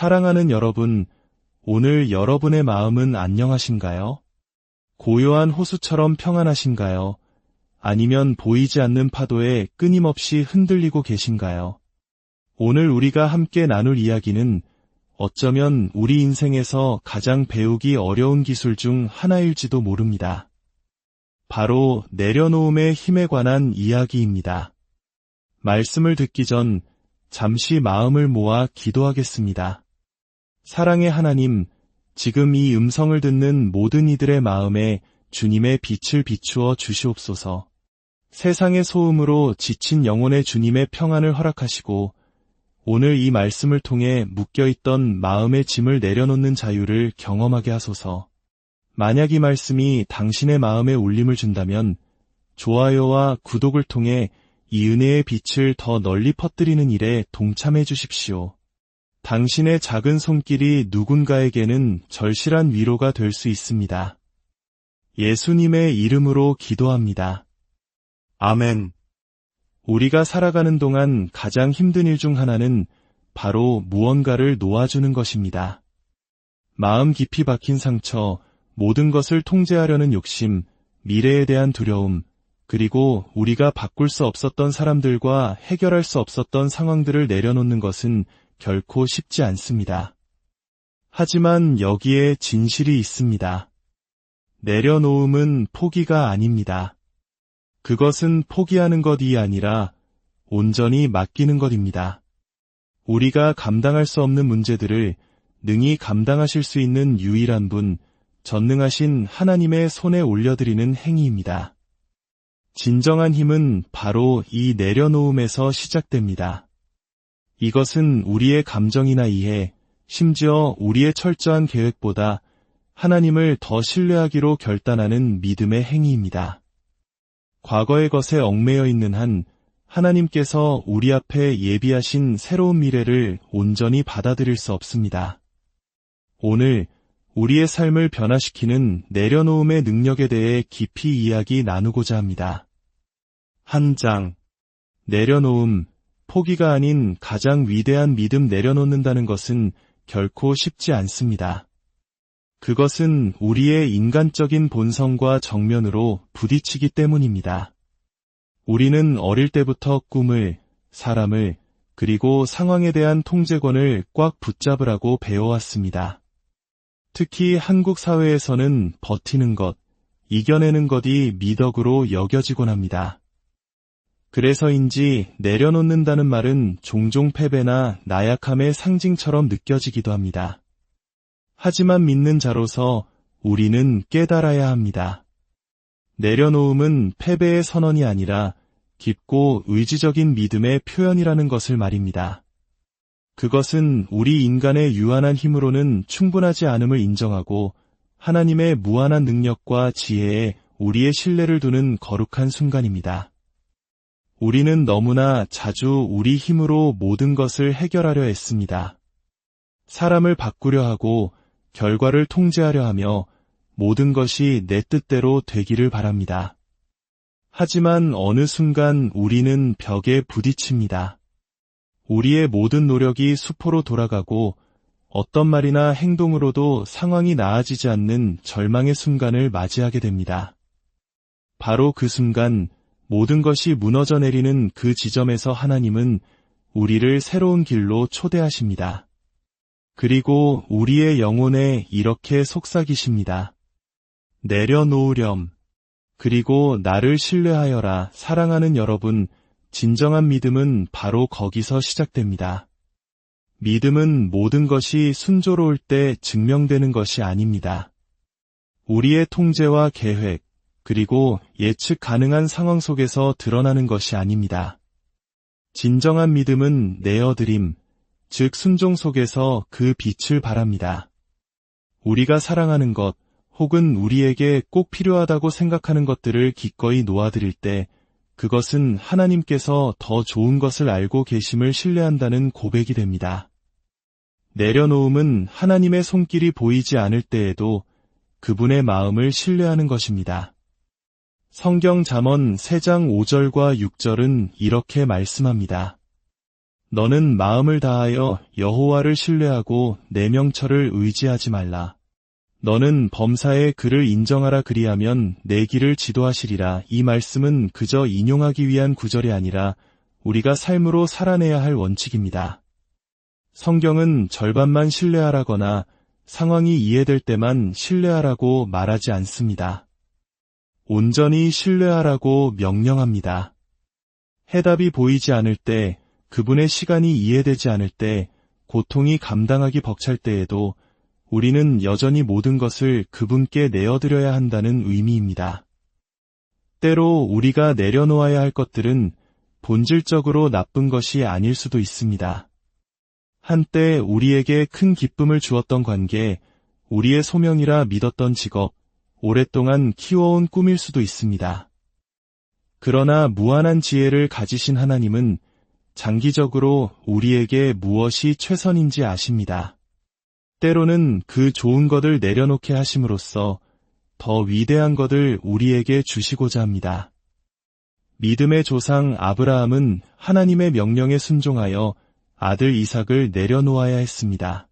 사랑하는 여러분, 오늘 여러분의 마음은 안녕하신가요? 고요한 호수처럼 평안하신가요? 아니면 보이지 않는 파도에 끊임없이 흔들리고 계신가요? 오늘 우리가 함께 나눌 이야기는 어쩌면 우리 인생에서 가장 배우기 어려운 기술 중 하나일지도 모릅니다. 바로 내려놓음의 힘에 관한 이야기입니다. 말씀을 듣기 전 잠시 마음을 모아 기도하겠습니다. 사랑의 하나님, 지금 이 음성을 듣는 모든 이들의 마음에 주님의 빛을 비추어 주시옵소서. 세상의 소음으로 지친 영혼의 주님의 평안을 허락하시고 오늘 이 말씀을 통해 묶여있던 마음의 짐을 내려놓는 자유를 경험하게 하소서. 만약 이 말씀이 당신의 마음에 울림을 준다면 좋아요와 구독을 통해 이 은혜의 빛을 더 널리 퍼뜨리는 일에 동참해 주십시오. 당신의 작은 손길이 누군가에게는 절실한 위로가 될 수 있습니다. 예수님의 이름으로 기도합니다. 아멘. 우리가 살아가는 동안 가장 힘든 일 중 하나는 바로 무언가를 놓아주는 것입니다. 마음 깊이 박힌 상처, 모든 것을 통제하려는 욕심, 미래에 대한 두려움, 그리고 우리가 바꿀 수 없었던 사람들과 해결할 수 없었던 상황들을 내려놓는 것은 결코 쉽지 않습니다. 하지만 여기에 진실이 있습니다. 내려놓음은 포기가 아닙니다. 그것은 포기하는 것이 아니라 온전히 맡기는 것입니다. 우리가 감당할 수 없는 문제들을 능히 감당하실 수 있는 유일한 분, 전능하신 하나님의 손에 올려드리는 행위입니다. 진정한 힘은 바로 이 내려놓음에서 시작됩니다. 이것은 우리의 감정이나 이해, 심지어 우리의 철저한 계획보다 하나님을 더 신뢰하기로 결단하는 믿음의 행위입니다. 과거의 것에 얽매여 있는 한 하나님께서 우리 앞에 예비하신 새로운 미래를 온전히 받아들일 수 없습니다. 오늘 우리의 삶을 변화시키는 내려놓음의 능력에 대해 깊이 이야기 나누고자 합니다. 한 장, 내려놓음, 포기가 아닌 가장 위대한 믿음. 내려놓는다는 것은 결코 쉽지 않습니다. 그것은 우리의 인간적인 본성과 정면으로 부딪히기 때문입니다. 우리는 어릴 때부터 꿈을, 사람을, 그리고 상황에 대한 통제권을 꽉 붙잡으라고 배워왔습니다. 특히 한국 사회에서는 버티는 것, 이겨내는 것이 미덕으로 여겨지곤 합니다. 그래서인지 내려놓는다는 말은 종종 패배나 나약함의 상징처럼 느껴지기도 합니다. 하지만 믿는 자로서 우리는 깨달아야 합니다. 내려놓음은 패배의 선언이 아니라 깊고 의지적인 믿음의 표현이라는 것을 말입니다. 그것은 우리 인간의 유한한 힘으로는 충분하지 않음을 인정하고 하나님의 무한한 능력과 지혜에 우리의 신뢰를 두는 거룩한 순간입니다. 우리는 너무나 자주 우리 힘으로 모든 것을 해결하려 했습니다. 사람을 바꾸려 하고 결과를 통제하려 하며 모든 것이 내 뜻대로 되기를 바랍니다. 하지만 어느 순간 우리는 벽에 부딪힙니다. 우리의 모든 노력이 수포로 돌아가고 어떤 말이나 행동으로도 상황이 나아지지 않는 절망의 순간을 맞이하게 됩니다. 바로 그 순간 모든 것이 무너져 내리는 그 지점에서 하나님은 우리를 새로운 길로 초대하십니다. 그리고 우리의 영혼에 이렇게 속삭이십니다. 내려놓으렴. 그리고 나를 신뢰하여라. 사랑하는 여러분, 진정한 믿음은 바로 거기서 시작됩니다. 믿음은 모든 것이 순조로울 때 증명되는 것이 아닙니다. 우리의 통제와 계획, 그리고 예측 가능한 상황 속에서 드러나는 것이 아닙니다. 진정한 믿음은 내어드림, 즉 순종 속에서 그 빛을 발합니다. 우리가 사랑하는 것, 혹은 우리에게 꼭 필요하다고 생각하는 것들을 기꺼이 놓아드릴 때 그것은 하나님께서 더 좋은 것을 알고 계심을 신뢰한다는 고백이 됩니다. 내려놓음은 하나님의 손길이 보이지 않을 때에도 그분의 마음을 신뢰하는 것입니다. 성경 잠언 3장 5절과 6절은 이렇게 말씀합니다. 너는 마음을 다하여 여호와를 신뢰하고 내 명철을 의지하지 말라. 너는 범사에 그를 인정하라 그리하면 내 길을 지도하시리라. 이 말씀은 그저 인용하기 위한 구절이 아니라 우리가 삶으로 살아내야 할 원칙입니다. 성경은 절반만 신뢰하라거나 상황이 이해될 때만 신뢰하라고 말하지 않습니다. 온전히 신뢰하라고 명령합니다. 해답이 보이지 않을 때, 그분의 시간이 이해되지 않을 때, 고통이 감당하기 벅찰 때에도 우리는 여전히 모든 것을 그분께 내어드려야 한다는 의미입니다. 때로 우리가 내려놓아야 할 것들은 본질적으로 나쁜 것이 아닐 수도 있습니다. 한때 우리에게 큰 기쁨을 주었던 관계, 우리의 소명이라 믿었던 직업, 오랫동안 키워온 꿈일 수도 있습니다. 그러나 무한한 지혜를 가지신 하나님은 장기적으로 우리에게 무엇이 최선인지 아십니다. 때로는 그 좋은 것을 내려놓게 하심으로써 더 위대한 것을 우리에게 주시고자 합니다. 믿음의 조상 아브라함은 하나님의 명령에 순종하여 아들 이삭을 내려놓아야 했습니다.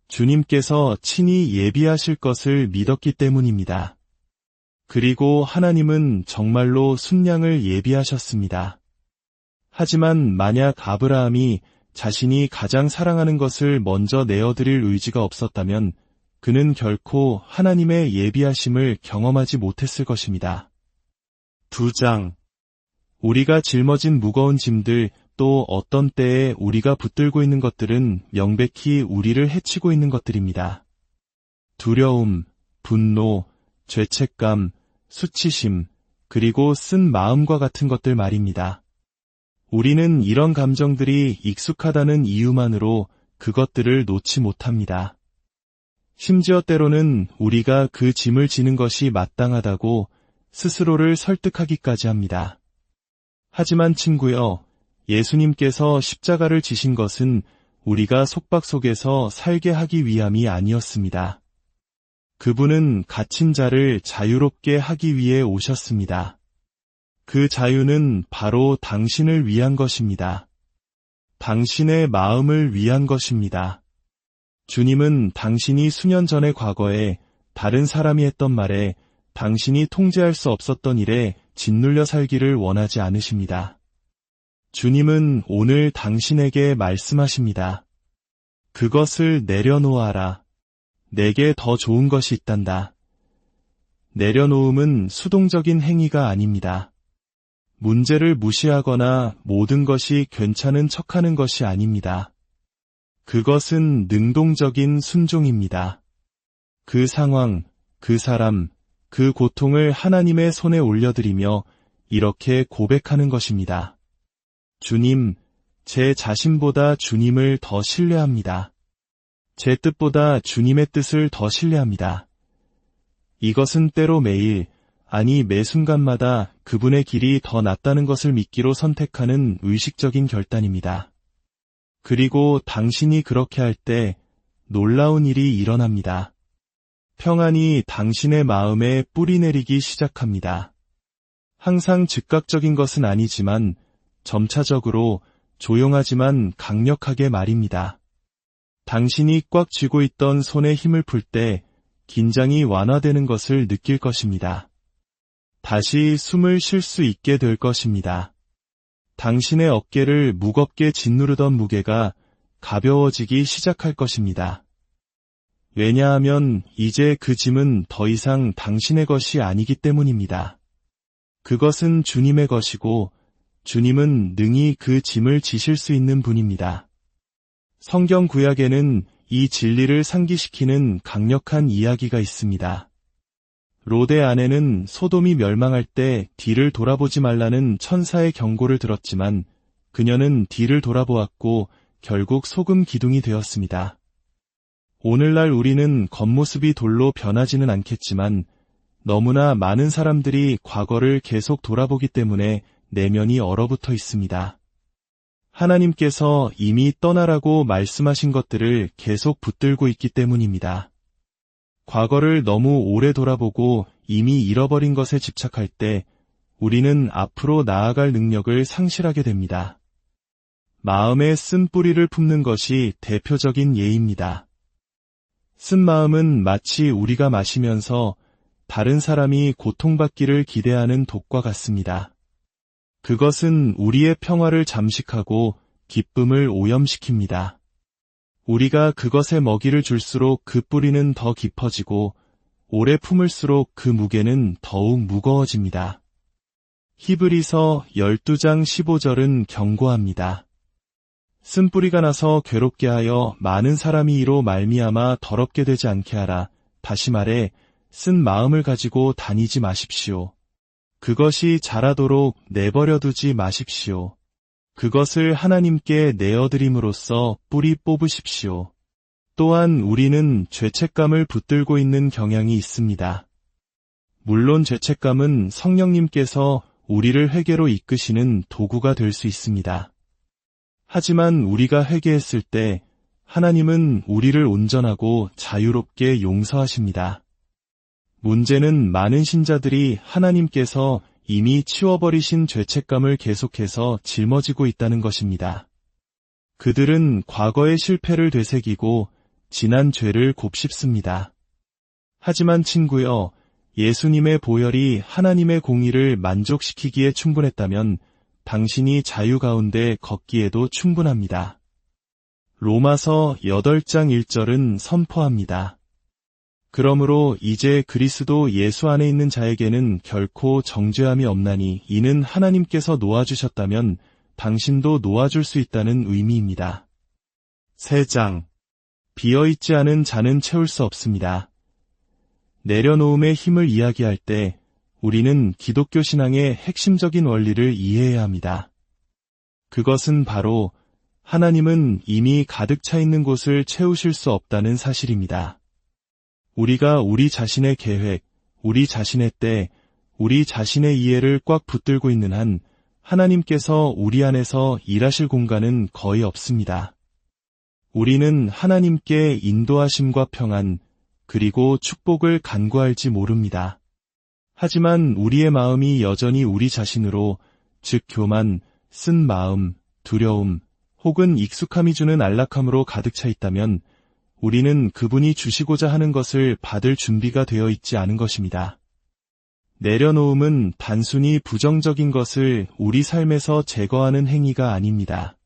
주님께서 친히 예비하실 것을 믿었기 때문입니다. 그리고 하나님은 정말로 순양을 예비하셨습니다. 하지만 만약 아브라함이 자신이 가장 사랑하는 것을 먼저 내어드릴 의지가 없었다면 그는 결코 하나님의 예비하심을 경험하지 못했을 것입니다. 2장. 우리가 짊어진 무거운 짐들, 또 어떤 때에 우리가 붙들고 있는 것들은 명백히 우리를 해치고 있는 것들입니다. 두려움, 분노, 죄책감, 수치심, 그리고 쓴 마음과 같은 것들 말입니다. 우리는 이런 감정들이 익숙하다는 이유만으로 그것들을 놓지 못합니다. 심지어 때로는 우리가 그 짐을 지는 것이 마땅하다고 스스로를 설득하기까지 합니다. 하지만 친구여, 예수님께서 십자가를 지신 것은 우리가 속박 속에서 살게 하기 위함이 아니었습니다. 그분은 갇힌 자를 자유롭게 하기 위해 오셨습니다. 그 자유는 바로 당신을 위한 것입니다. 당신의 마음을 위한 것입니다. 주님은 당신이 수년 전의 과거에 다른 사람이 했던 말에 당신이 통제할 수 없었던 일에 짓눌려 살기를 원하지 않으십니다. 주님은 오늘 당신에게 말씀하십니다. 그것을 내려놓아라. 내게 더 좋은 것이 있단다. 내려놓음은 수동적인 행위가 아닙니다. 문제를 무시하거나 모든 것이 괜찮은 척하는 것이 아닙니다. 그것은 능동적인 순종입니다. 그 상황, 그 사람, 그 고통을 하나님의 손에 올려드리며 이렇게 고백하는 것입니다. 주님, 제 자신보다 주님을 더 신뢰합니다. 제 뜻보다 주님의 뜻을 더 신뢰합니다. 이것은 때로 매일, 아니 매 순간마다 그분의 길이 더 낫다는 것을 믿기로 선택하는 의식적인 결단입니다. 그리고 당신이 그렇게 할 때 놀라운 일이 일어납니다. 평안이 당신의 마음에 뿌리내리기 시작합니다. 항상 즉각적인 것은 아니지만 점차적으로 조용하지만 강력하게 말입니다. 당신이 꽉 쥐고 있던 손에 힘을 풀 때 긴장이 완화되는 것을 느낄 것입니다. 다시 숨을 쉴 수 있게 될 것입니다. 당신의 어깨를 무겁게 짓누르던 무게가 가벼워지기 시작할 것입니다. 왜냐하면 이제 그 짐은 더 이상 당신의 것이 아니기 때문입니다. 그것은 주님의 것이고 주님은 능히 그 짐을 지실 수 있는 분입니다. 성경 구약에는 이 진리를 상기시키는 강력한 이야기가 있습니다. 롯의 아내는 소돔이 멸망할 때 뒤를 돌아보지 말라는 천사의 경고를 들었지만 그녀는 뒤를 돌아보았고 결국 소금 기둥이 되었습니다. 오늘날 우리는 겉모습이 돌로 변하지는 않겠지만 너무나 많은 사람들이 과거를 계속 돌아보기 때문에 내면이 얼어붙어 있습니다. 하나님께서 이미 떠나라고 말씀하신 것들을 계속 붙들고 있기 때문입니다. 과거를 너무 오래 돌아보고 이미 잃어버린 것에 집착할 때 우리는 앞으로 나아갈 능력을 상실하게 됩니다. 마음에 쓴 뿌리를 품는 것이 대표적인 예입니다. 쓴 마음은 마치 우리가 마시면서 다른 사람이 고통받기를 기대하는 독과 같습니다. 그것은 우리의 평화를 잠식하고 기쁨을 오염시킵니다. 우리가 그것에 먹이를 줄수록 그 뿌리는 더 깊어지고 오래 품을수록 그 무게는 더욱 무거워집니다. 히브리서 12장 15절은 경고합니다. 쓴 뿌리가 나서 괴롭게 하여 많은 사람이 이로 말미암아 더럽게 되지 않게 하라. 다시 말해 쓴 마음을 가지고 다니지 마십시오. 그것이 자라도록 내버려 두지 마십시오. 그것을 하나님께 내어드림으로써 뿌리 뽑으십시오. 또한 우리는 죄책감을 붙들고 있는 경향이 있습니다. 물론 죄책감은 성령님께서 우리를 회개로 이끄시는 도구가 될 수 있습니다. 하지만 우리가 회개했을 때 하나님은 우리를 온전하고 자유롭게 용서하십니다. 문제는 많은 신자들이 하나님께서 이미 치워버리신 죄책감을 계속해서 짊어지고 있다는 것입니다. 그들은 과거의 실패를 되새기고 지난 죄를 곱씹습니다. 하지만 친구여, 예수님의 보혈이 하나님의 공의를 만족시키기에 충분했다면 당신이 자유 가운데 걷기에도 충분합니다. 로마서 8장 1절은 선포합니다. 그러므로 이제 그리스도 예수 안에 있는 자에게는 결코 정죄함이 없나니 이는 하나님께서 놓아주셨다면 당신도 놓아줄 수 있다는 의미입니다. 3장. 비어있지 않은 잔은 채울 수 없습니다. 내려놓음의 힘을 이야기할 때 우리는 기독교 신앙의 핵심적인 원리를 이해해야 합니다. 그것은 바로 하나님은 이미 가득 차 있는 곳을 채우실 수 없다는 사실입니다. 우리가 우리 자신의 계획, 우리 자신의 때, 우리 자신의 이해를 꽉 붙들고 있는 한 하나님께서 우리 안에서 일하실 공간은 거의 없습니다. 우리는 하나님께 인도하심과 평안, 그리고 축복을 간구할지 모릅니다. 하지만 우리의 마음이 여전히 우리 자신으로, 즉 교만, 쓴 마음, 두려움, 혹은 익숙함이 주는 안락함으로 가득 차 있다면 우리는 그분이 주시고자 하는 것을 받을 준비가 되어 있지 않은 것입니다. 내려놓음은 단순히 부정적인 것을 우리 삶에서 제거하는 행위가 아닙니다.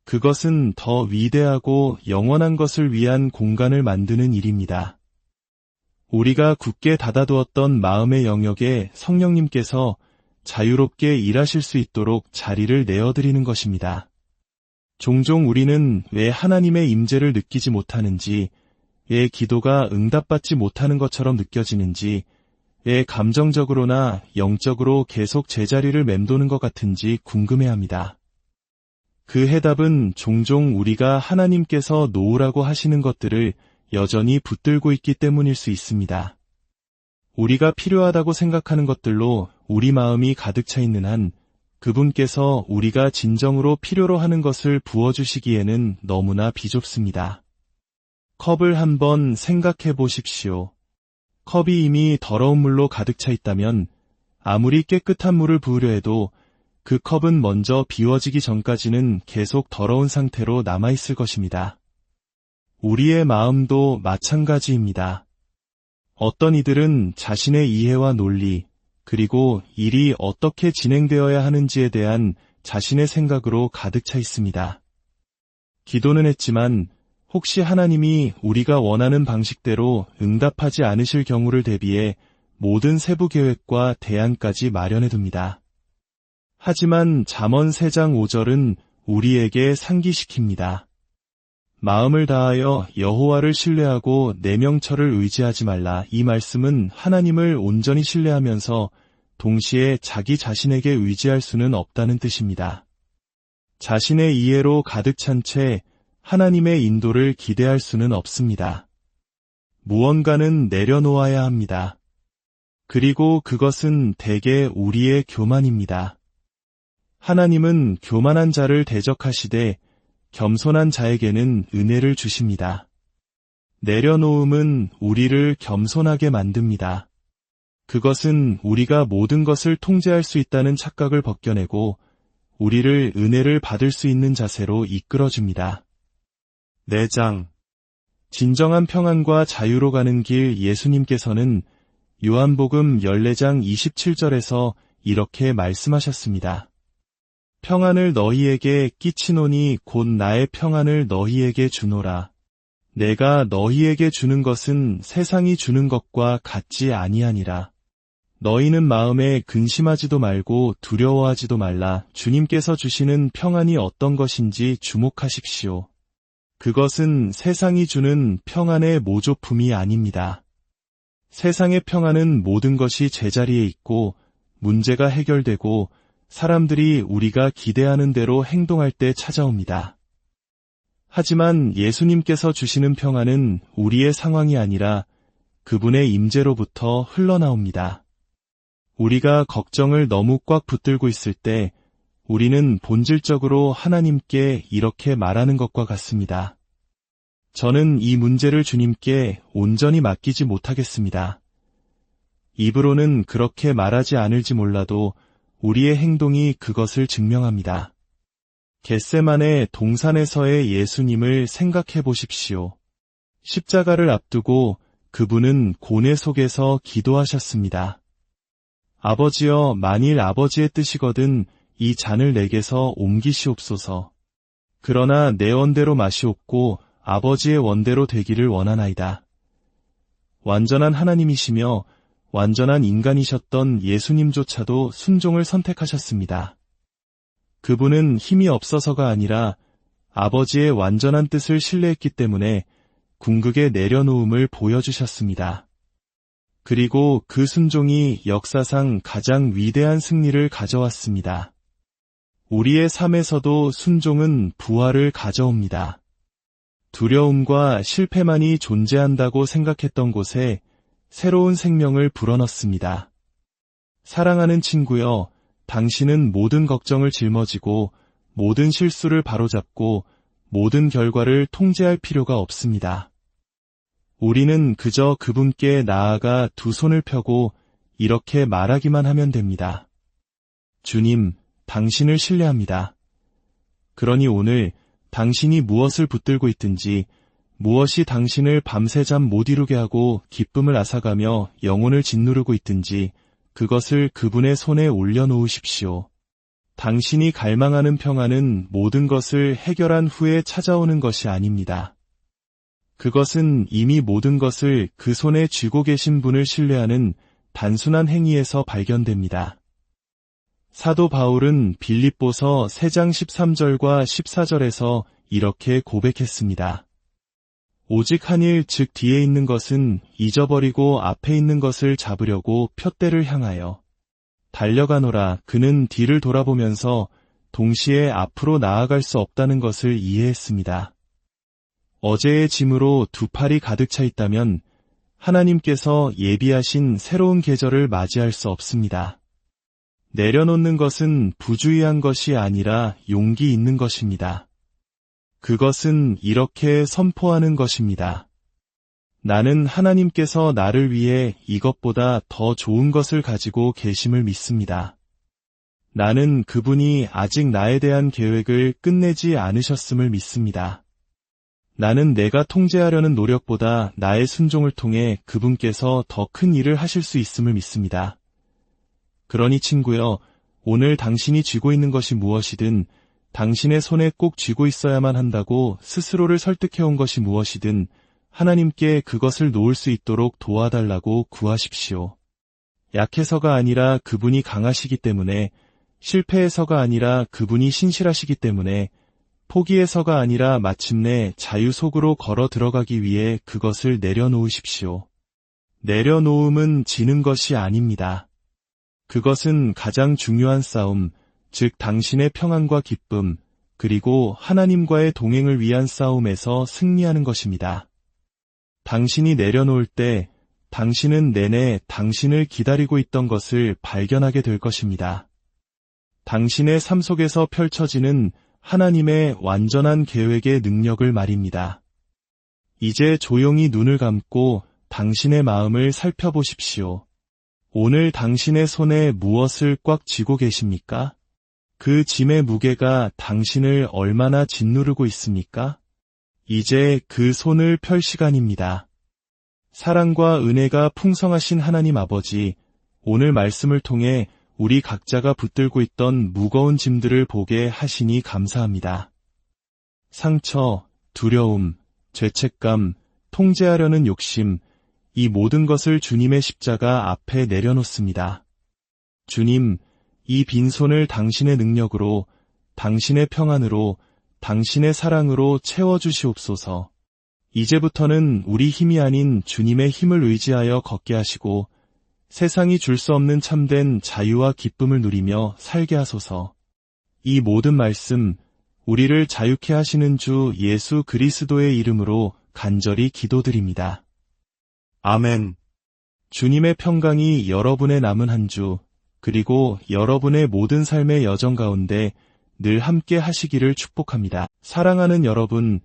그것은 더 위대하고 영원한 것을 위한 공간을 만드는 일입니다. 우리가 굳게 닫아두었던 마음의 영역에 성령님께서 자유롭게 일하실 수 있도록 자리를 내어드리는 것입니다. 종종 우리는 왜 하나님의 임재를 느끼지 못하는지, 왜 기도가 응답받지 못하는 것처럼 느껴지는지, 왜 감정적으로나 영적으로 계속 제자리를 맴도는 것 같은지 궁금해합니다. 그 해답은 종종 우리가 하나님께서 놓으라고 하시는 것들을 여전히 붙들고 있기 때문일 수 있습니다. 우리가 필요하다고 생각하는 것들로 우리 마음이 가득 차 있는 한 그분께서 우리가 진정으로 필요로 하는 것을 부어주시기에는 너무나 비좁습니다. 컵을 한번 생각해 보십시오. 컵이 이미 더러운 물로 가득 차 있다면 아무리 깨끗한 물을 부으려 해도 그 컵은 먼저 비워지기 전까지는 계속 더러운 상태로 남아있을 것입니다. 우리의 마음도 마찬가지입니다. 어떤 이들은 자신의 이해와 논리, 그리고 일이 어떻게 진행되어야 하는지에 대한 자신의 생각으로 가득 차 있습니다. 기도는 했지만 혹시 하나님이 우리가 원하는 방식대로 응답하지 않으실 경우를 대비해 모든 세부 계획과 대안까지 마련해둡니다. 하지만 잠언 3장 5절은 우리에게 상기시킵니다. 마음을 다하여 여호와를 신뢰하고 내 명철을 의지하지 말라. 이 말씀은 하나님을 온전히 신뢰하면서 동시에 자기 자신에게 의지할 수는 없다는 뜻입니다. 자신의 이해로 가득 찬 채 하나님의 인도를 기대할 수는 없습니다. 무언가는 내려놓아야 합니다. 그리고 그것은 대개 우리의 교만입니다. 하나님은 교만한 자를 대적하시되 겸손한 자에게는 은혜를 주십니다. 내려놓음은 우리를 겸손하게 만듭니다. 그것은 우리가 모든 것을 통제할 수 있다는 착각을 벗겨내고 우리를 은혜를 받을 수 있는 자세로 이끌어줍니다. 4장. 진정한 평안과 자유로 가는 길. 예수님께서는 요한복음 14장 27절에서 이렇게 말씀하셨습니다. 평안을 너희에게 끼치노니 곧 나의 평안을 너희에게 주노라. 내가 너희에게 주는 것은 세상이 주는 것과 같지 아니하니라. 너희는 마음에 근심하지도 말고 두려워하지도 말라. 주님께서 주시는 평안이 어떤 것인지 주목하십시오. 그것은 세상이 주는 평안의 모조품이 아닙니다. 세상의 평안은 모든 것이 제자리에 있고 문제가 해결되고 사람들이 우리가 기대하는 대로 행동할 때 찾아옵니다. 하지만 예수님께서 주시는 평안은 우리의 상황이 아니라 그분의 임재로부터 흘러나옵니다. 우리가 걱정을 너무 꽉 붙들고 있을 때 우리는 본질적으로 하나님께 이렇게 말하는 것과 같습니다. 저는 이 문제를 주님께 온전히 맡기지 못하겠습니다. 입으로는 그렇게 말하지 않을지 몰라도 우리의 행동이 그것을 증명합니다. 겟세마네 동산에서의 예수님을 생각해 보십시오. 십자가를 앞두고 그분은 고뇌 속에서 기도하셨습니다. 아버지여, 만일 아버지의 뜻이거든 이 잔을 내게서 옮기시옵소서. 그러나 내 원대로 마시옵고 아버지의 원대로 되기를 원하나이다. 완전한 하나님이시며 완전한 인간이셨던 예수님조차도 순종을 선택하셨습니다. 그분은 힘이 없어서가 아니라 아버지의 완전한 뜻을 신뢰했기 때문에 궁극의 내려놓음을 보여주셨습니다. 그리고 그 순종이 역사상 가장 위대한 승리를 가져왔습니다. 우리의 삶에서도 순종은 부활을 가져옵니다. 두려움과 실패만이 존재한다고 생각했던 곳에 새로운 생명을 불어넣습니다. 사랑하는 친구여, 당신은 모든 걱정을 짊어지고 모든 실수를 바로잡고 모든 결과를 통제할 필요가 없습니다. 우리는 그저 그분께 나아가 두 손을 펴고 이렇게 말하기만 하면 됩니다. 주님, 당신을 신뢰합니다. 그러니 오늘 당신이 무엇을 붙들고 있든지, 무엇이 당신을 밤새 잠 못 이루게 하고 기쁨을 앗아가며 영혼을 짓누르고 있든지 그것을 그분의 손에 올려놓으십시오. 당신이 갈망하는 평안은 모든 것을 해결한 후에 찾아오는 것이 아닙니다. 그것은 이미 모든 것을 그 손에 쥐고 계신 분을 신뢰하는 단순한 행위에서 발견됩니다. 사도 바울은 빌립보서 3장 13절과 14절에서 이렇게 고백했습니다. 오직 한 일, 즉 뒤에 있는 것은 잊어버리고 앞에 있는 것을 잡으려고 푯대를 향하여 달려가노라. 그는 뒤를 돌아보면서 동시에 앞으로 나아갈 수 없다는 것을 이해했습니다. 어제의 짐으로 두 팔이 가득 차 있다면 하나님께서 예비하신 새로운 계절을 맞이할 수 없습니다. 내려놓는 것은 부주의한 것이 아니라 용기 있는 것입니다. 그것은 이렇게 선포하는 것입니다. 나는 하나님께서 나를 위해 이것보다 더 좋은 것을 가지고 계심을 믿습니다. 나는 그분이 아직 나에 대한 계획을 끝내지 않으셨음을 믿습니다. 나는 내가 통제하려는 노력보다 나의 순종을 통해 그분께서 더 큰 일을 하실 수 있음을 믿습니다. 그러니 친구여, 오늘 당신이 쥐고 있는 것이 무엇이든 당신의 손에 꼭 쥐고 있어야만 한다고 스스로를 설득해온 것이 무엇이든 하나님께 그것을 놓을 수 있도록 도와달라고 구하십시오. 약해서가 아니라 그분이 강하시기 때문에, 실패해서가 아니라 그분이 신실하시기 때문에, 포기해서가 아니라 마침내 자유 속으로 걸어 들어가기 위해 그것을 내려놓으십시오. 내려놓음은 지는 것이 아닙니다. 그것은 가장 중요한 싸움, 즉 당신의 평안과 기쁨, 그리고 하나님과의 동행을 위한 싸움에서 승리하는 것입니다. 당신이 내려놓을 때 당신은 내내 당신을 기다리고 있던 것을 발견하게 될 것입니다. 당신의 삶 속에서 펼쳐지는 하나님의 완전한 계획의 능력을 말입니다. 이제 조용히 눈을 감고 당신의 마음을 살펴보십시오. 오늘 당신의 손에 무엇을 꽉 쥐고 계십니까? 그 짐의 무게가 당신을 얼마나 짓누르고 있습니까? 이제 그 손을 펼 시간입니다. 사랑과 은혜가 풍성하신 하나님 아버지, 오늘 말씀을 통해 우리 각자가 붙들고 있던 무거운 짐들을 보게 하시니 감사합니다. 상처, 두려움, 죄책감, 통제하려는 욕심, 이 모든 것을 주님의 십자가 앞에 내려놓습니다. 주님, 이 빈손을 당신의 능력으로, 당신의 평안으로, 당신의 사랑으로 채워주시옵소서. 이제부터는 우리 힘이 아닌 주님의 힘을 의지하여 걷게 하시고 세상이 줄 수 없는 참된 자유와 기쁨을 누리며 살게 하소서. 이 모든 말씀, 우리를 자유케 하시는 주 예수 그리스도의 이름으로 간절히 기도드립니다. 아멘. 주님의 평강이 여러분의 남은 한 주, 그리고 여러분의 모든 삶의 여정 가운데 늘 함께 하시기를 축복합니다. 사랑하는 여러분,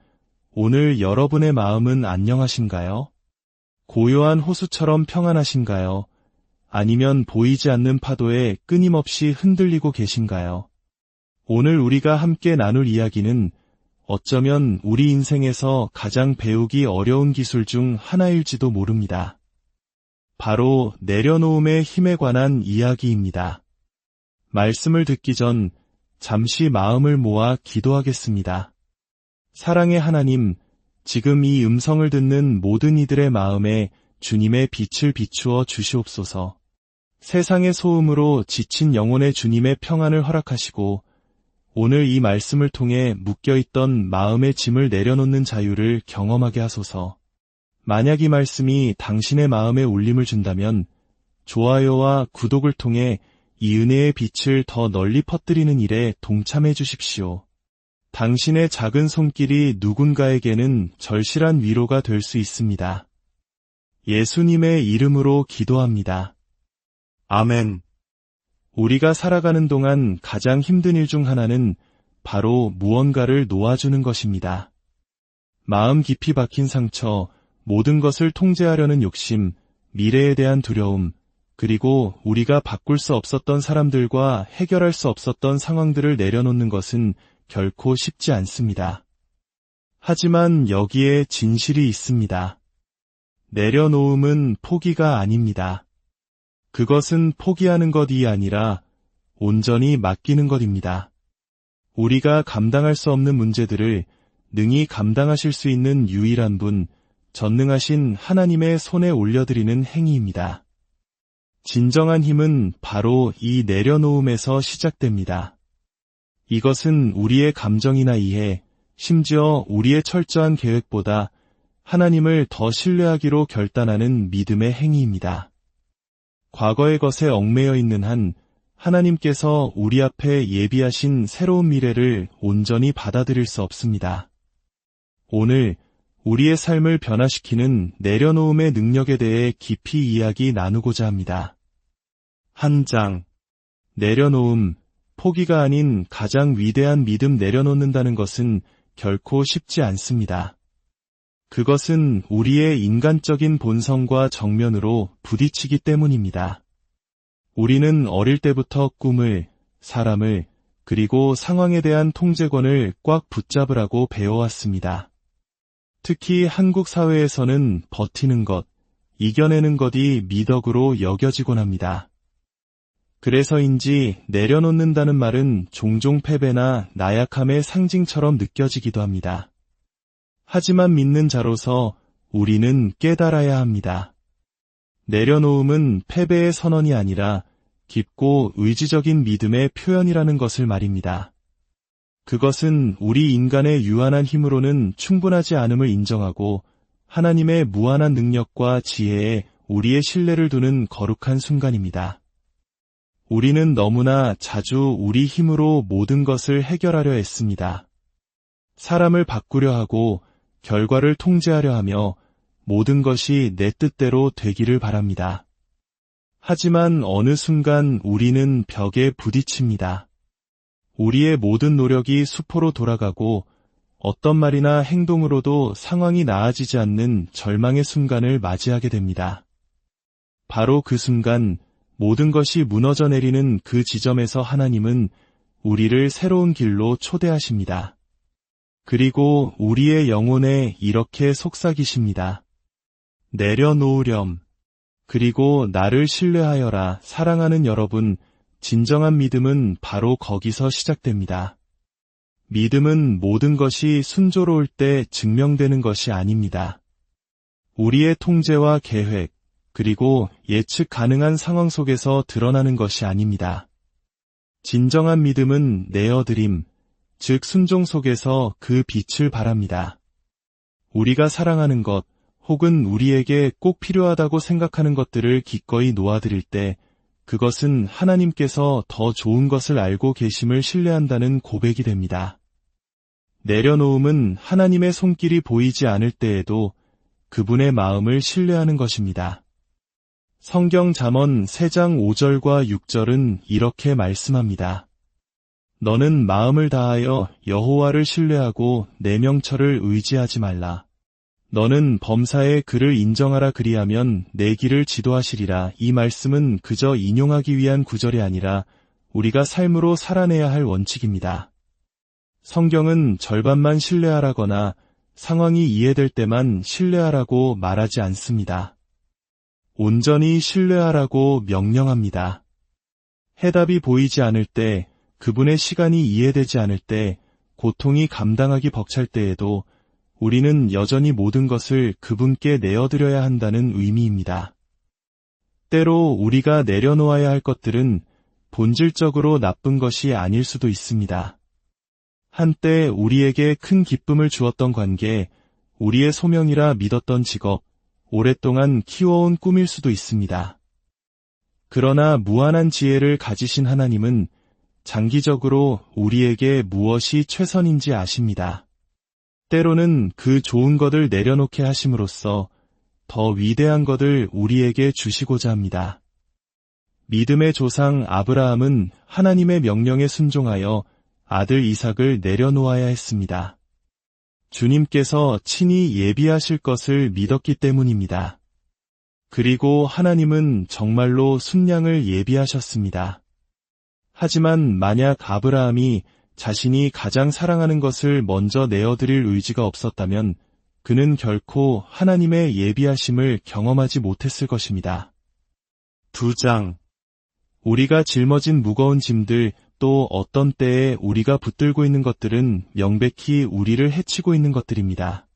오늘 여러분의 마음은 안녕하신가요? 고요한 호수처럼 평안하신가요? 아니면 보이지 않는 파도에 끊임없이 흔들리고 계신가요? 오늘 우리가 함께 나눌 이야기는 어쩌면 우리 인생에서 가장 배우기 어려운 기술 중 하나일지도 모릅니다. 바로 내려놓음의 힘에 관한 이야기입니다. 말씀을 듣기 전 잠시 마음을 모아 기도하겠습니다. 사랑의 하나님, 지금 이 음성을 듣는 모든 이들의 마음에 주님의 빛을 비추어 주시옵소서. 세상의 소음으로 지친 영혼의 주님의 평안을 허락하시고 오늘 이 말씀을 통해 묶여있던 마음의 짐을 내려놓는 자유를 경험하게 하소서. 만약 이 말씀이 당신의 마음에 울림을 준다면 좋아요와 구독을 통해 이 은혜의 빛을 더 널리 퍼뜨리는 일에 동참해 주십시오. 당신의 작은 손길이 누군가에게는 절실한 위로가 될 수 있습니다. 예수님의 이름으로 기도합니다. 아멘. 우리가 살아가는 동안 가장 힘든 일 중 하나는 바로 무언가를 놓아주는 것입니다. 마음 깊이 박힌 상처, 모든 것을 통제하려는 욕심, 미래에 대한 두려움, 그리고 우리가 바꿀 수 없었던 사람들과 해결할 수 없었던 상황들을 내려놓는 것은 결코 쉽지 않습니다. 하지만 여기에 진실이 있습니다. 내려놓음은 포기가 아닙니다. 그것은 포기하는 것이 아니라 온전히 맡기는 것입니다. 우리가 감당할 수 없는 문제들을 능히 감당하실 수 있는 유일한 분, 전능하신 하나님의 손에 올려드리는 행위입니다. 진정한 힘은 바로 이 내려놓음에서 시작됩니다. 이것은 우리의 감정이나 이해, 심지어 우리의 철저한 계획보다 하나님을 더 신뢰하기로 결단하는 믿음의 행위입니다. 과거의 것에 얽매여 있는 한 하나님께서 우리 앞에 예비하신 새로운 미래를 온전히 받아들일 수 없습니다. 오늘 우리의 삶을 변화시키는 내려놓음의 능력에 대해 깊이 이야기 나누고자 합니다. 한 장, 내려놓음, 포기가 아닌 가장 위대한 믿음. 내려놓는다는 것은 결코 쉽지 않습니다. 그것은 우리의 인간적인 본성과 정면으로 부딪히기 때문입니다. 우리는 어릴 때부터 꿈을, 사람을, 그리고 상황에 대한 통제권을 꽉 붙잡으라고 배워왔습니다. 특히 한국 사회에서는 버티는 것, 이겨내는 것이 미덕으로 여겨지곤 합니다. 그래서인지 내려놓는다는 말은 종종 패배나 나약함의 상징처럼 느껴지기도 합니다. 하지만 믿는 자로서 우리는 깨달아야 합니다. 내려놓음은 패배의 선언이 아니라 깊고 의지적인 믿음의 표현이라는 것을 말입니다. 그것은 우리 인간의 유한한 힘으로는 충분하지 않음을 인정하고 하나님의 무한한 능력과 지혜에 우리의 신뢰를 두는 거룩한 순간입니다. 우리는 너무나 자주 우리 힘으로 모든 것을 해결하려 했습니다. 사람을 바꾸려 하고 결과를 통제하려 하며 모든 것이 내 뜻대로 되기를 바랍니다. 하지만 어느 순간 우리는 벽에 부딪힙니다. 우리의 모든 노력이 수포로 돌아가고 어떤 말이나 행동으로도 상황이 나아지지 않는 절망의 순간을 맞이하게 됩니다. 바로 그 순간 모든 것이 무너져 내리는 그 지점에서 하나님은 우리를 새로운 길로 초대하십니다. 그리고 우리의 영혼에 이렇게 속삭이십니다. 내려놓으렴. 그리고 나를 신뢰하여라. 사랑하는 여러분, 진정한 믿음은 바로 거기서 시작됩니다. 믿음은 모든 것이 순조로울 때 증명되는 것이 아닙니다. 우리의 통제와 계획, 그리고 예측 가능한 상황 속에서 드러나는 것이 아닙니다. 진정한 믿음은 내어드림, 즉 순종 속에서 그 빛을 발합니다. 우리가 사랑하는 것, 혹은 우리에게 꼭 필요하다고 생각하는 것들을 기꺼이 놓아드릴 때 그것은 하나님께서 더 좋은 것을 알고 계심을 신뢰한다는 고백이 됩니다. 내려놓음은 하나님의 손길이 보이지 않을 때에도 그분의 마음을 신뢰하는 것입니다. 성경 잠언 3장 5절과 6절은 이렇게 말씀합니다. 너는 마음을 다하여 여호와를 신뢰하고 내 명철을 의지하지 말라. 너는 범사에 그를 인정하라. 그리하면 내 길을 지도하시리라. 이 말씀은 그저 인용하기 위한 구절이 아니라 우리가 삶으로 살아내야 할 원칙입니다. 성경은 절반만 신뢰하라거나 상황이 이해될 때만 신뢰하라고 말하지 않습니다. 온전히 신뢰하라고 명령합니다. 해답이 보이지 않을 때, 그분의 시간이 이해되지 않을 때, 고통이 감당하기 벅찰 때에도 우리는 여전히 모든 것을 그분께 내어드려야 한다는 의미입니다. 때로 우리가 내려놓아야 할 것들은 본질적으로 나쁜 것이 아닐 수도 있습니다. 한때 우리에게 큰 기쁨을 주었던 관계, 우리의 소명이라 믿었던 직업, 오랫동안 키워온 꿈일 수도 있습니다. 그러나 무한한 지혜를 가지신 하나님은 장기적으로 우리에게 무엇이 최선인지 아십니다. 때로는 그 좋은 것을 내려놓게 하심으로써 더 위대한 것을 우리에게 주시고자 합니다. 믿음의 조상 아브라함은 하나님의 명령에 순종하여 아들 이삭을 내려놓아야 했습니다. 주님께서 친히 예비하실 것을 믿었기 때문입니다. 그리고 하나님은 정말로 순양을 예비하셨습니다. 하지만 만약 아브라함이 자신이 가장 사랑하는 것을 먼저 내어드릴 의지가 없었다면 그는 결코 하나님의 예비하심을 경험하지 못했을 것입니다. 2장. 우리가 짊어진 무거운 짐들, 또 어떤 때에 우리가 붙들고 있는 것들은 명백히 우리를 해치고 있는 것들입니다.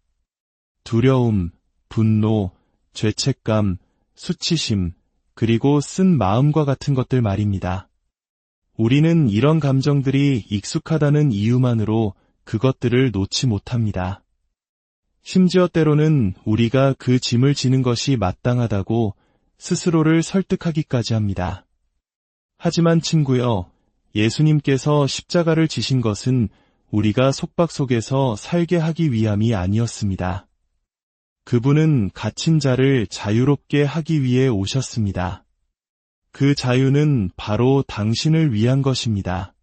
두려움, 분노, 죄책감, 수치심, 그리고 쓴 마음과 같은 것들 말입니다. 우리는 이런 감정들이 익숙하다는 이유만으로 그것들을 놓지 못합니다. 심지어 때로는 우리가 그 짐을 지는 것이 마땅하다고 스스로를 설득하기까지 합니다. 하지만 친구여, 예수님께서 십자가를 지신 것은 우리가 속박 속에서 살게 하기 위함이 아니었습니다. 그분은 갇힌 자를 자유롭게 하기 위해 오셨습니다. 그 자유는 바로 당신을 위한 것입니다.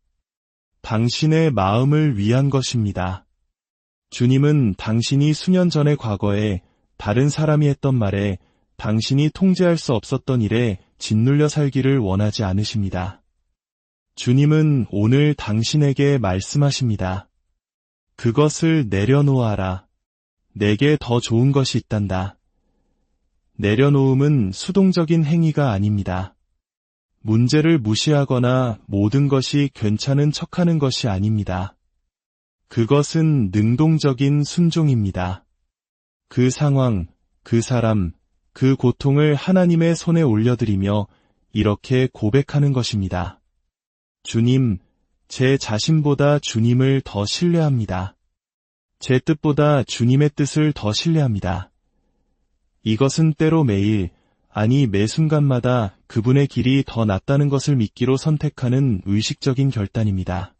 당신의 마음을 위한 것입니다. 주님은 당신이 수년 전의 과거에 다른 사람이 했던 말에 당신이 통제할 수 없었던 일에 짓눌려 살기를 원하지 않으십니다. 주님은 오늘 당신에게 말씀하십니다. 그것을 내려놓아라. 내게 더 좋은 것이 있단다. 내려놓음은 수동적인 행위가 아닙니다. 문제를 무시하거나 모든 것이 괜찮은 척하는 것이 아닙니다. 그것은 능동적인 순종입니다. 그 상황, 그 사람, 그 고통을 하나님의 손에 올려드리며 이렇게 고백하는 것입니다. 주님, 제 자신보다 주님을 더 신뢰합니다. 제 뜻보다 주님의 뜻을 더 신뢰합니다. 이것은 때로 매일, 아니 매 순간마다 그분의 길이 더 낫다는 것을 믿기로 선택하는 의식적인 결단입니다.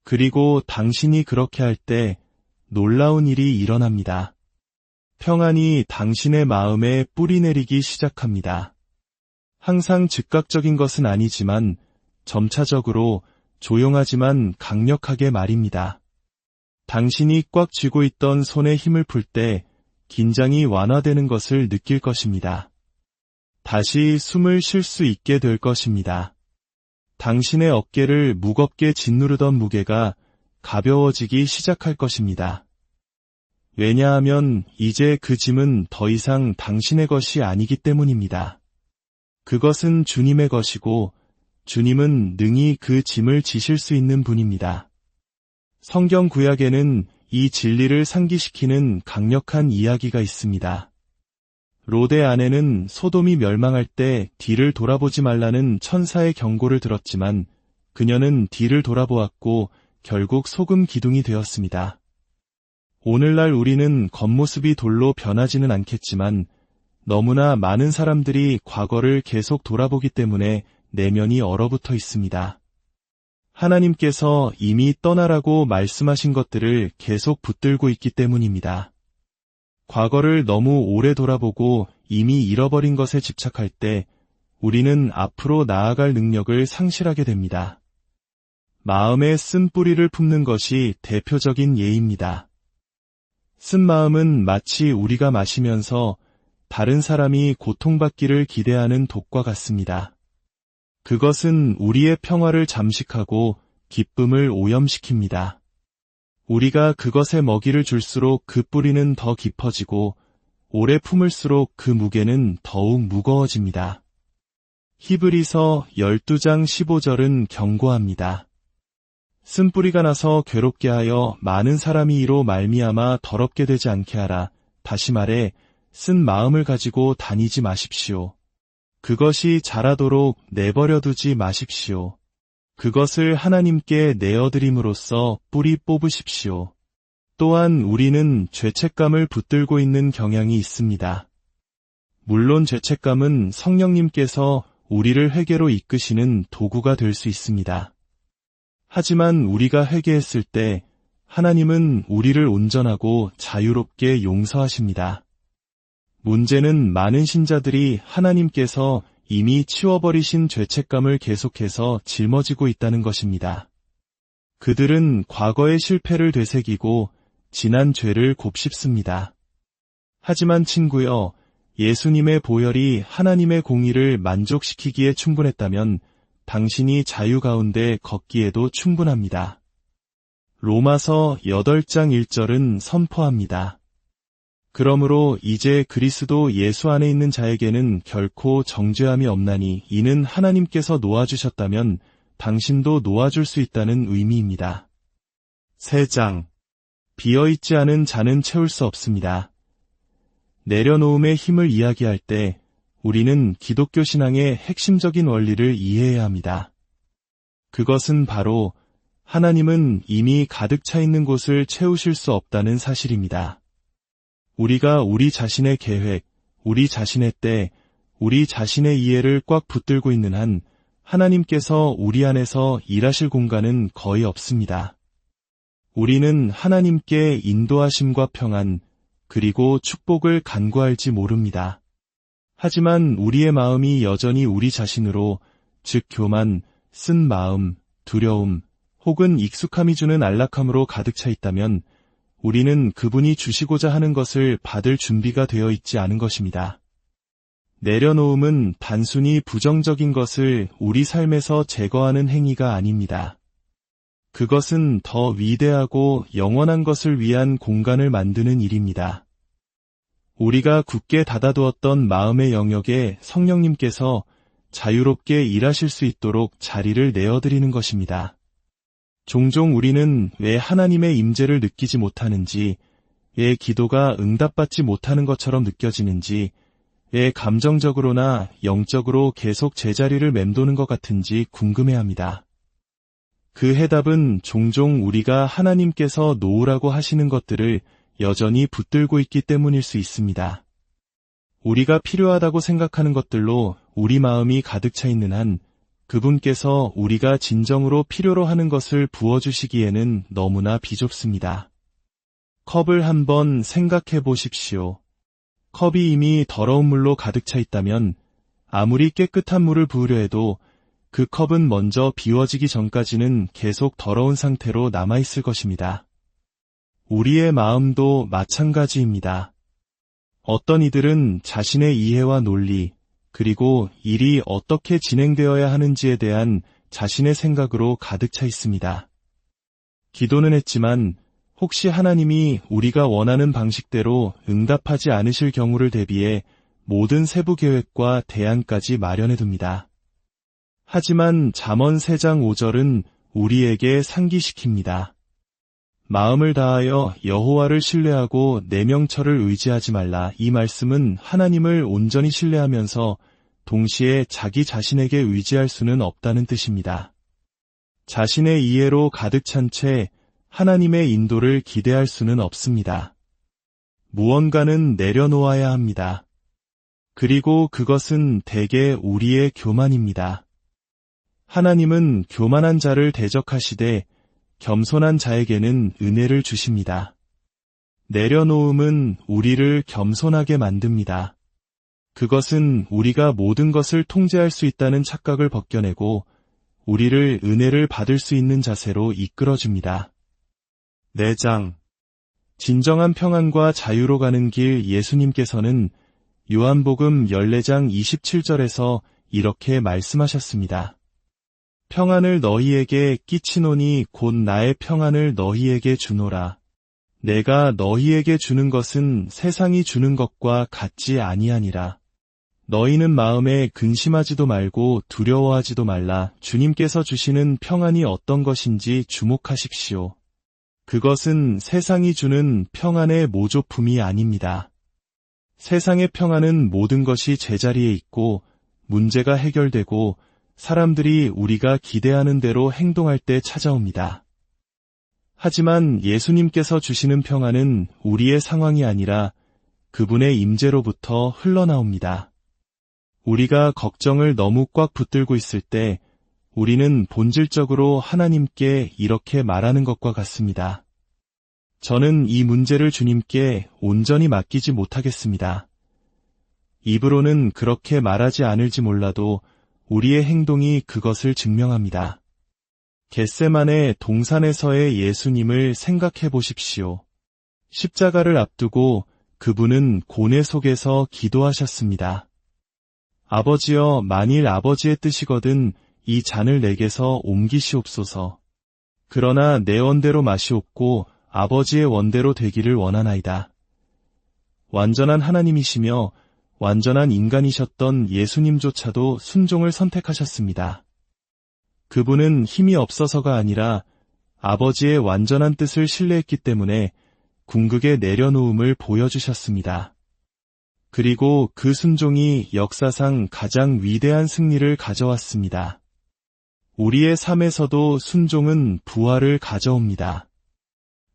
그리고 당신이 그렇게 할 때 놀라운 일이 일어납니다. 평안이 당신의 마음에 뿌리내리기 시작합니다. 항상 즉각적인 것은 아니지만 점차적으로 조용하지만 강력하게 말입니다. 당신이 꽉 쥐고 있던 손에 힘을 풀 때 긴장이 완화되는 것을 느낄 것입니다. 다시 숨을 쉴 수 있게 될 것입니다. 당신의 어깨를 무겁게 짓누르던 무게가 가벼워지기 시작할 것입니다. 왜냐하면 이제 그 짐은 더 이상 당신의 것이 아니기 때문입니다. 그것은 주님의 것이고 주님은 능히 그 짐을 지실 수 있는 분입니다. 성경 구약에는 이 진리를 상기시키는 강력한 이야기가 있습니다. 롯의 아내는 소돔이 멸망할 때 뒤를 돌아보지 말라는 천사의 경고를 들었지만 그녀는 뒤를 돌아보았고 결국 소금 기둥이 되었습니다. 오늘날 우리는 겉모습이 돌로 변하지는 않겠지만 너무나 많은 사람들이 과거를 계속 돌아보기 때문에 내면이 얼어붙어 있습니다. 하나님께서 이미 떠나라고 말씀하신 것들을 계속 붙들고 있기 때문입니다. 과거를 너무 오래 돌아보고 이미 잃어버린 것에 집착할 때 우리는 앞으로 나아갈 능력을 상실하게 됩니다. 마음에 쓴 뿌리를 품는 것이 대표적인 예입니다. 쓴 마음은 마치 우리가 마시면서 다른 사람이 고통받기를 기대하는 독과 같습니다. 그것은 우리의 평화를 잠식하고 기쁨을 오염시킵니다. 우리가 그것에 먹이를 줄수록 그 뿌리는 더 깊어지고 오래 품을수록 그 무게는 더욱 무거워집니다. 히브리서 12장 15절은 경고합니다. 쓴 뿌리가 나서 괴롭게 하여 많은 사람이 이로 말미암아 더럽게 되지 않게 하라. 다시 말해 쓴 마음을 가지고 다니지 마십시오. 그것이 자라도록 내버려 두지 마십시오. 그것을 하나님께 내어드림으로써 뿌리 뽑으십시오. 또한 우리는 죄책감을 붙들고 있는 경향이 있습니다. 물론 죄책감은 성령님께서 우리를 회개로 이끄시는 도구가 될 수 있습니다. 하지만 우리가 회개했을 때 하나님은 우리를 온전하고 자유롭게 용서하십니다. 문제는 많은 신자들이 하나님께서 이미 치워버리신 죄책감을 계속해서 짊어지고 있다는 것입니다. 그들은 과거의 실패를 되새기고 지난 죄를 곱씹습니다. 하지만 친구여, 예수님의 보혈이 하나님의 공의를 만족시키기에 충분했다면 당신이 자유 가운데 걷기에도 충분합니다. 로마서 8장 1절은 선포합니다. 그러므로 이제 그리스도 예수 안에 있는 자에게는 결코 정죄함이 없나니 이는 하나님께서 놓아주셨다면 당신도 놓아줄 수 있다는 의미입니다. 3장. 비어있지 않은 잔은 채울 수 없습니다. 내려놓음의 힘을 이야기할 때 우리는 기독교 신앙의 핵심적인 원리를 이해해야 합니다. 그것은 바로 하나님은 이미 가득 차 있는 곳을 채우실 수 없다는 사실입니다. 우리가 우리 자신의 계획, 우리 자신의 때, 우리 자신의 이해를 꽉 붙들고 있는 한 하나님께서 우리 안에서 일하실 공간은 거의 없습니다. 우리는 하나님께 인도하심과 평안, 그리고 축복을 간구할지 모릅니다. 하지만 우리의 마음이 여전히 우리 자신으로, 즉 교만, 쓴 마음, 두려움, 혹은 익숙함이 주는 안락함으로 가득 차 있다면 우리는 그분이 주시고자 하는 것을 받을 준비가 되어 있지 않은 것입니다. 내려놓음은 단순히 부정적인 것을 우리 삶에서 제거하는 행위가 아닙니다. 그것은 더 위대하고 영원한 것을 위한 공간을 만드는 일입니다. 우리가 굳게 닫아두었던 마음의 영역에 성령님께서 자유롭게 일하실 수 있도록 자리를 내어드리는 것입니다. 종종 우리는 왜 하나님의 임재를 느끼지 못하는지, 왜 기도가 응답받지 못하는 것처럼 느껴지는지, 왜 감정적으로나 영적으로 계속 제자리를 맴도는 것 같은지 궁금해합니다. 그 해답은 종종 우리가 하나님께서 놓으라고 하시는 것들을 여전히 붙들고 있기 때문일 수 있습니다. 우리가 필요하다고 생각하는 것들로 우리 마음이 가득 차 있는 한 그분께서 우리가 진정으로 필요로 하는 것을 부어주시기에는 너무나 비좁습니다. 컵을 한번 생각해 보십시오. 컵이 이미 더러운 물로 가득 차 있다면 아무리 깨끗한 물을 부으려 해도 그 컵은 먼저 비워지기 전까지는 계속 더러운 상태로 남아있을 것입니다. 우리의 마음도 마찬가지입니다. 어떤 이들은 자신의 이해와 논리, 그리고 일이 어떻게 진행되어야 하는지에 대한 자신의 생각으로 가득 차 있습니다. 기도는 했지만 혹시 하나님이 우리가 원하는 방식대로 응답하지 않으실 경우를 대비해 모든 세부 계획과 대안까지 마련해둡니다. 하지만 잠언 3장 5절은 우리에게 상기시킵니다. 마음을 다하여 여호와를 신뢰하고 내 명철을 의지하지 말라. 이 말씀은 하나님을 온전히 신뢰하면서 동시에 자기 자신에게 의지할 수는 없다는 뜻입니다. 자신의 이해로 가득 찬 채 하나님의 인도를 기대할 수는 없습니다. 무언가는 내려놓아야 합니다. 그리고 그것은 대개 우리의 교만입니다. 하나님은 교만한 자를 대적하시되 겸손한 자에게는 은혜를 주십니다. 내려놓음은 우리를 겸손하게 만듭니다. 그것은 우리가 모든 것을 통제할 수 있다는 착각을 벗겨내고 우리를 은혜를 받을 수 있는 자세로 이끌어줍니다. 4장. 진정한 평안과 자유로 가는 길. 예수님께서는 요한복음 14장 27절에서 이렇게 말씀하셨습니다. 평안을 너희에게 끼치노니 곧 나의 평안을 너희에게 주노라. 내가 너희에게 주는 것은 세상이 주는 것과 같지 아니하니라. 너희는 마음에 근심하지도 말고 두려워하지도 말라. 주님께서 주시는 평안이 어떤 것인지 주목하십시오. 그것은 세상이 주는 평안의 모조품이 아닙니다. 세상의 평안은 모든 것이 제자리에 있고 문제가 해결되고 사람들이 우리가 기대하는 대로 행동할 때 찾아옵니다. 하지만 예수님께서 주시는 평안은 우리의 상황이 아니라 그분의 임재로부터 흘러나옵니다. 우리가 걱정을 너무 꽉 붙들고 있을 때 우리는 본질적으로 하나님께 이렇게 말하는 것과 같습니다. 저는 이 문제를 주님께 온전히 맡기지 못하겠습니다. 입으로는 그렇게 말하지 않을지 몰라도 우리의 행동이 그것을 증명합니다. 겟세마네 동산에서의 예수님을 생각해 보십시오. 십자가를 앞두고 그분은 고뇌 속에서 기도하셨습니다. 아버지여, 만일 아버지의 뜻이거든 이 잔을 내게서 옮기시옵소서. 그러나 내 원대로 마시옵고 아버지의 원대로 되기를 원하나이다. 완전한 하나님이시며 완전한 인간이셨던 예수님조차도 순종을 선택하셨습니다. 그분은 힘이 없어서가 아니라 아버지의 완전한 뜻을 신뢰했기 때문에 궁극의 내려놓음을 보여주셨습니다. 그리고 그 순종이 역사상 가장 위대한 승리를 가져왔습니다. 우리의 삶에서도 순종은 부활을 가져옵니다.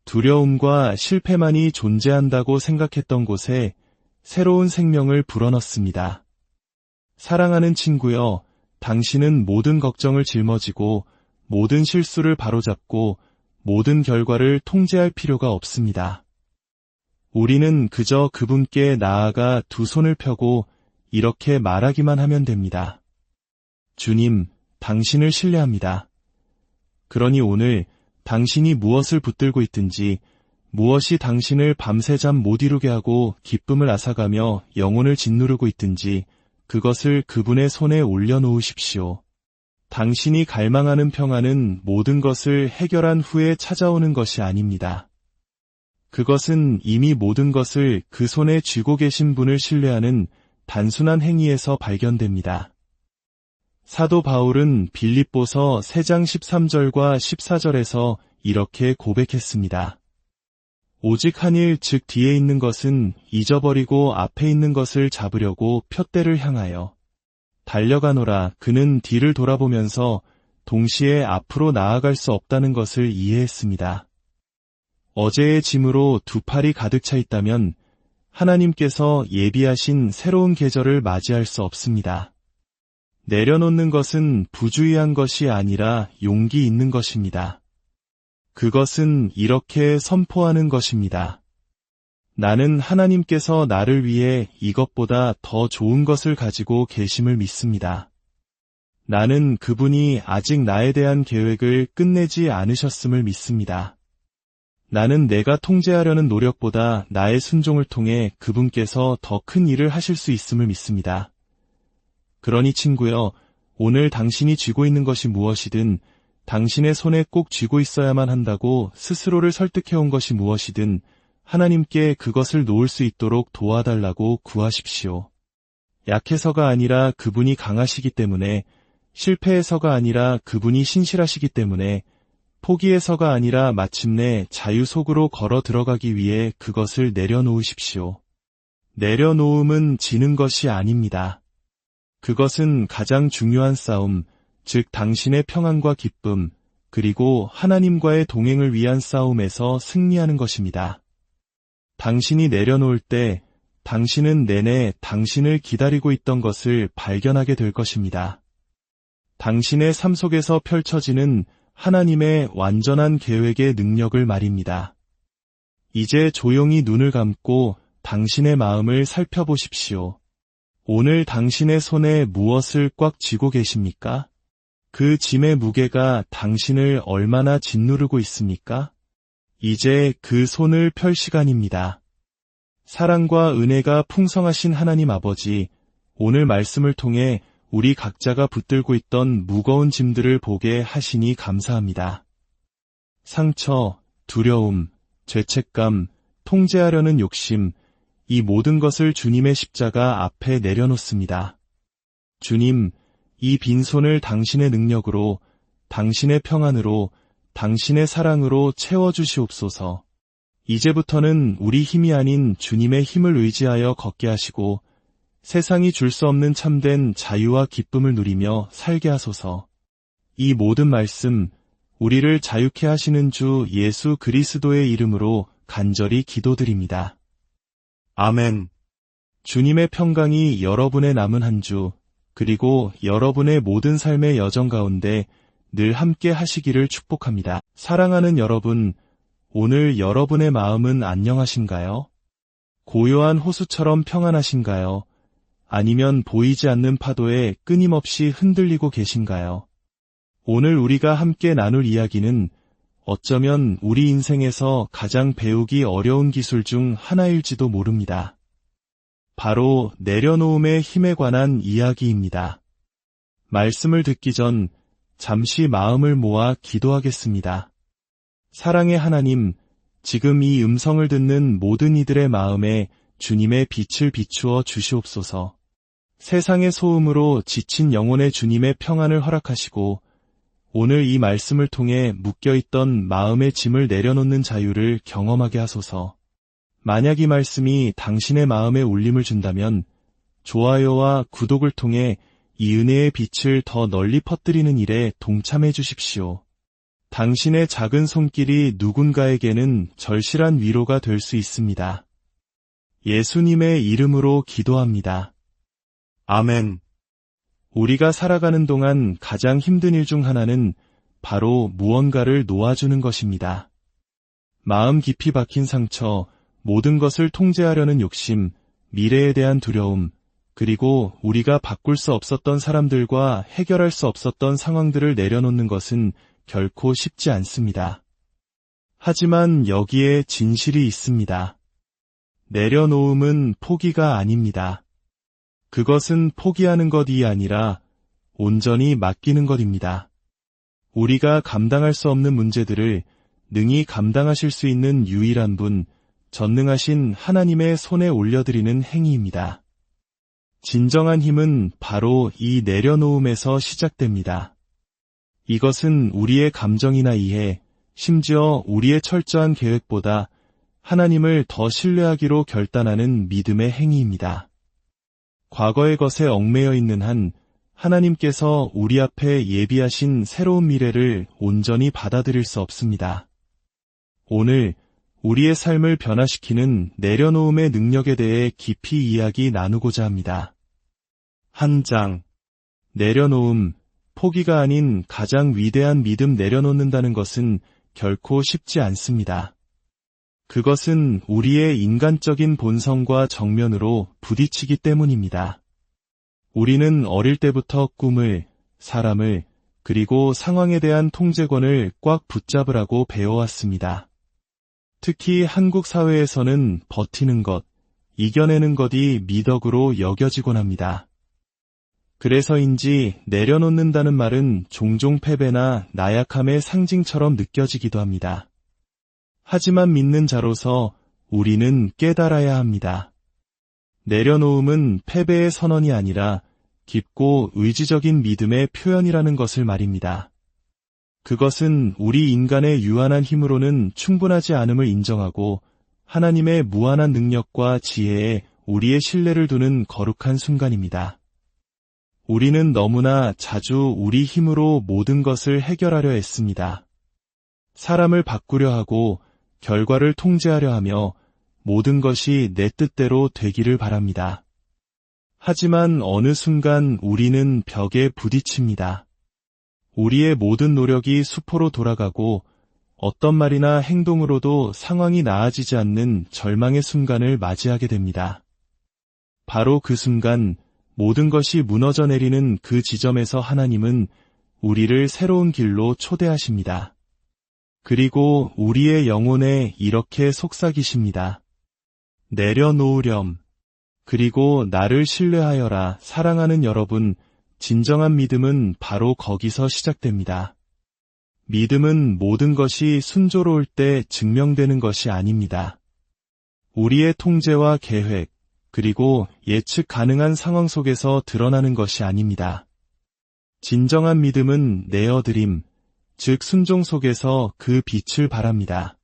두려움과 실패만이 존재한다고 생각했던 곳에 새로운 생명을 불어넣습니다. 사랑하는 친구여, 당신은 모든 걱정을 짊어지고 모든 실수를 바로잡고 모든 결과를 통제할 필요가 없습니다. 우리는 그저 그분께 나아가 두 손을 펴고 이렇게 말하기만 하면 됩니다. 주님, 당신을 신뢰합니다. 그러니 오늘 당신이 무엇을 붙들고 있든지 무엇이 당신을 밤새 잠 못 이루게 하고 기쁨을 앗아가며 영혼을 짓누르고 있든지 그것을 그분의 손에 올려놓으십시오. 당신이 갈망하는 평안은 모든 것을 해결한 후에 찾아오는 것이 아닙니다. 그것은 이미 모든 것을 그 손에 쥐고 계신 분을 신뢰하는 단순한 행위에서 발견됩니다. 사도 바울은 빌립보서 3장 13절과 14절에서 이렇게 고백했습니다. 오직 한 일, 즉 뒤에 있는 것은 잊어버리고 앞에 있는 것을 잡으려고 푯대를 향하여 달려가노라. 그는 뒤를 돌아보면서 동시에 앞으로 나아갈 수 없다는 것을 이해했습니다. 어제의 짐으로 두 팔이 가득 차 있다면 하나님께서 예비하신 새로운 계절을 맞이할 수 없습니다. 내려놓는 것은 부주의한 것이 아니라 용기 있는 것입니다. 그것은 이렇게 선포하는 것입니다. 나는 하나님께서 나를 위해 이것보다 더 좋은 것을 가지고 계심을 믿습니다. 나는 그분이 아직 나에 대한 계획을 끝내지 않으셨음을 믿습니다. 나는 내가 통제하려는 노력보다 나의 순종을 통해 그분께서 더 큰 일을 하실 수 있음을 믿습니다. 그러니 친구여, 오늘 당신이 쥐고 있는 것이 무엇이든 당신의 손에 꼭 쥐고 있어야만 한다고 스스로를 설득해온 것이 무엇이든 하나님께 그것을 놓을 수 있도록 도와달라고 구하십시오. 약해서가 아니라 그분이 강하시기 때문에, 실패해서가 아니라 그분이 신실하시기 때문에, 포기해서가 아니라 마침내 자유 속으로 걸어 들어가기 위해 그것을 내려놓으십시오. 내려놓음은 지는 것이 아닙니다. 그것은 가장 중요한 싸움, 즉 당신의 평안과 기쁨, 그리고 하나님과의 동행을 위한 싸움에서 승리하는 것입니다. 당신이 내려놓을 때 당신은 내내 당신을 기다리고 있던 것을 발견하게 될 것입니다. 당신의 삶 속에서 펼쳐지는 하나님의 완전한 계획의 능력을 말입니다. 이제 조용히 눈을 감고 당신의 마음을 살펴보십시오. 오늘 당신의 손에 무엇을 꽉 쥐고 계십니까? 그 짐의 무게가 당신을 얼마나 짓누르고 있습니까? 이제 그 손을 펼 시간입니다. 사랑과 은혜가 풍성하신 하나님 아버지, 오늘 말씀을 통해 우리 각자가 붙들고 있던 무거운 짐들을 보게 하시니 감사합니다. 상처, 두려움, 죄책감, 통제하려는 욕심, 이 모든 것을 주님의 십자가 앞에 내려놓습니다. 주님, 이 빈손을 당신의 능력으로, 당신의 평안으로, 당신의 사랑으로 채워주시옵소서. 이제부터는 우리 힘이 아닌 주님의 힘을 의지하여 걷게 하시고 세상이 줄 수 없는 참된 자유와 기쁨을 누리며 살게 하소서. 이 모든 말씀, 우리를 자유케 하시는 주 예수 그리스도의 이름으로 간절히 기도드립니다. 아멘. 주님의 평강이 여러분의 남은 한 주, 그리고 여러분의 모든 삶의 여정 가운데 늘 함께 하시기를 축복합니다. 사랑하는 여러분, 오늘 여러분의 마음은 안녕하신가요? 고요한 호수처럼 평안하신가요? 아니면 보이지 않는 파도에 끊임없이 흔들리고 계신가요? 오늘 우리가 함께 나눌 이야기는 어쩌면 우리 인생에서 가장 배우기 어려운 기술 중 하나일지도 모릅니다. 바로 내려놓음의 힘에 관한 이야기입니다. 말씀을 듣기 전 잠시 마음을 모아 기도하겠습니다. 사랑의 하나님, 지금 이 음성을 듣는 모든 이들의 마음에 주님의 빛을 비추어 주시옵소서. 세상의 소음으로 지친 영혼의 주님의 평안을 허락하시고 오늘 이 말씀을 통해 묶여있던 마음의 짐을 내려놓는 자유를 경험하게 하소서. 만약 이 말씀이 당신의 마음에 울림을 준다면 좋아요와 구독을 통해 이 은혜의 빛을 더 널리 퍼뜨리는 일에 동참해 주십시오. 당신의 작은 손길이 누군가에게는 절실한 위로가 될 수 있습니다. 예수님의 이름으로 기도합니다. 아멘. 우리가 살아가는 동안 가장 힘든 일 중 하나는 바로 무언가를 놓아주는 것입니다. 마음 깊이 박힌 상처, 모든 것을 통제하려는 욕심, 미래에 대한 두려움, 그리고 우리가 바꿀 수 없었던 사람들과 해결할 수 없었던 상황들을 내려놓는 것은 결코 쉽지 않습니다. 하지만 여기에 진실이 있습니다. 내려놓음은 포기가 아닙니다. 그것은 포기하는 것이 아니라 온전히 맡기는 것입니다. 우리가 감당할 수 없는 문제들을 능히 감당하실 수 있는 유일한 분, 전능하신 하나님의 손에 올려드리는 행위입니다. 진정한 힘은 바로 이 내려놓음에서 시작됩니다. 이것은 우리의 감정이나 이해, 심지어 우리의 철저한 계획보다 하나님을 더 신뢰하기로 결단하는 믿음의 행위입니다. 과거의 것에 얽매여 있는 한 하나님께서 우리 앞에 예비하신 새로운 미래를 온전히 받아들일 수 없습니다. 오늘 우리의 삶을 변화시키는 내려놓음의 능력에 대해 깊이 이야기 나누고자 합니다. 한 장, 내려놓음, 포기가 아닌 가장 위대한 믿음. 내려놓는다는 것은 결코 쉽지 않습니다. 그것은 우리의 인간적인 본성과 정면으로 부딪히기 때문입니다. 우리는 어릴 때부터 꿈을, 사람을, 그리고 상황에 대한 통제권을 꽉 붙잡으라고 배워왔습니다. 특히 한국 사회에서는 버티는 것, 이겨내는 것이 미덕으로 여겨지곤 합니다. 그래서인지 내려놓는다는 말은 종종 패배나 나약함의 상징처럼 느껴지기도 합니다. 하지만 믿는 자로서 우리는 깨달아야 합니다. 내려놓음은 패배의 선언이 아니라 깊고 의지적인 믿음의 표현이라는 것을 말입니다. 그것은 우리 인간의 유한한 힘으로는 충분하지 않음을 인정하고 하나님의 무한한 능력과 지혜에 우리의 신뢰를 두는 거룩한 순간입니다. 우리는 너무나 자주 우리 힘으로 모든 것을 해결하려 애씁니다. 사람을 바꾸려 하고 결과를 통제하려 하며 모든 것이 내 뜻대로 되기를 바랍니다. 하지만 어느 순간 우리는 벽에 부딪힙니다. 우리의 모든 노력이 수포로 돌아가고 어떤 말이나 행동으로도 상황이 나아지지 않는 절망의 순간을 맞이하게 됩니다. 바로 그 순간 모든 것이 무너져 내리는 그 지점에서 하나님은 우리를 새로운 길로 초대하십니다. 그리고 우리의 영혼에 이렇게 속삭이십니다. 내려놓으렴. 그리고 나를 신뢰하여라. 사랑하는 여러분, 진정한 믿음은 바로 거기서 시작됩니다. 믿음은 모든 것이 순조로울 때 증명되는 것이 아닙니다. 우리의 통제와 계획, 그리고 예측 가능한 상황 속에서 드러나는 것이 아닙니다. 진정한 믿음은 내어드림, 즉 순종 속에서 그 빛을 발합니다.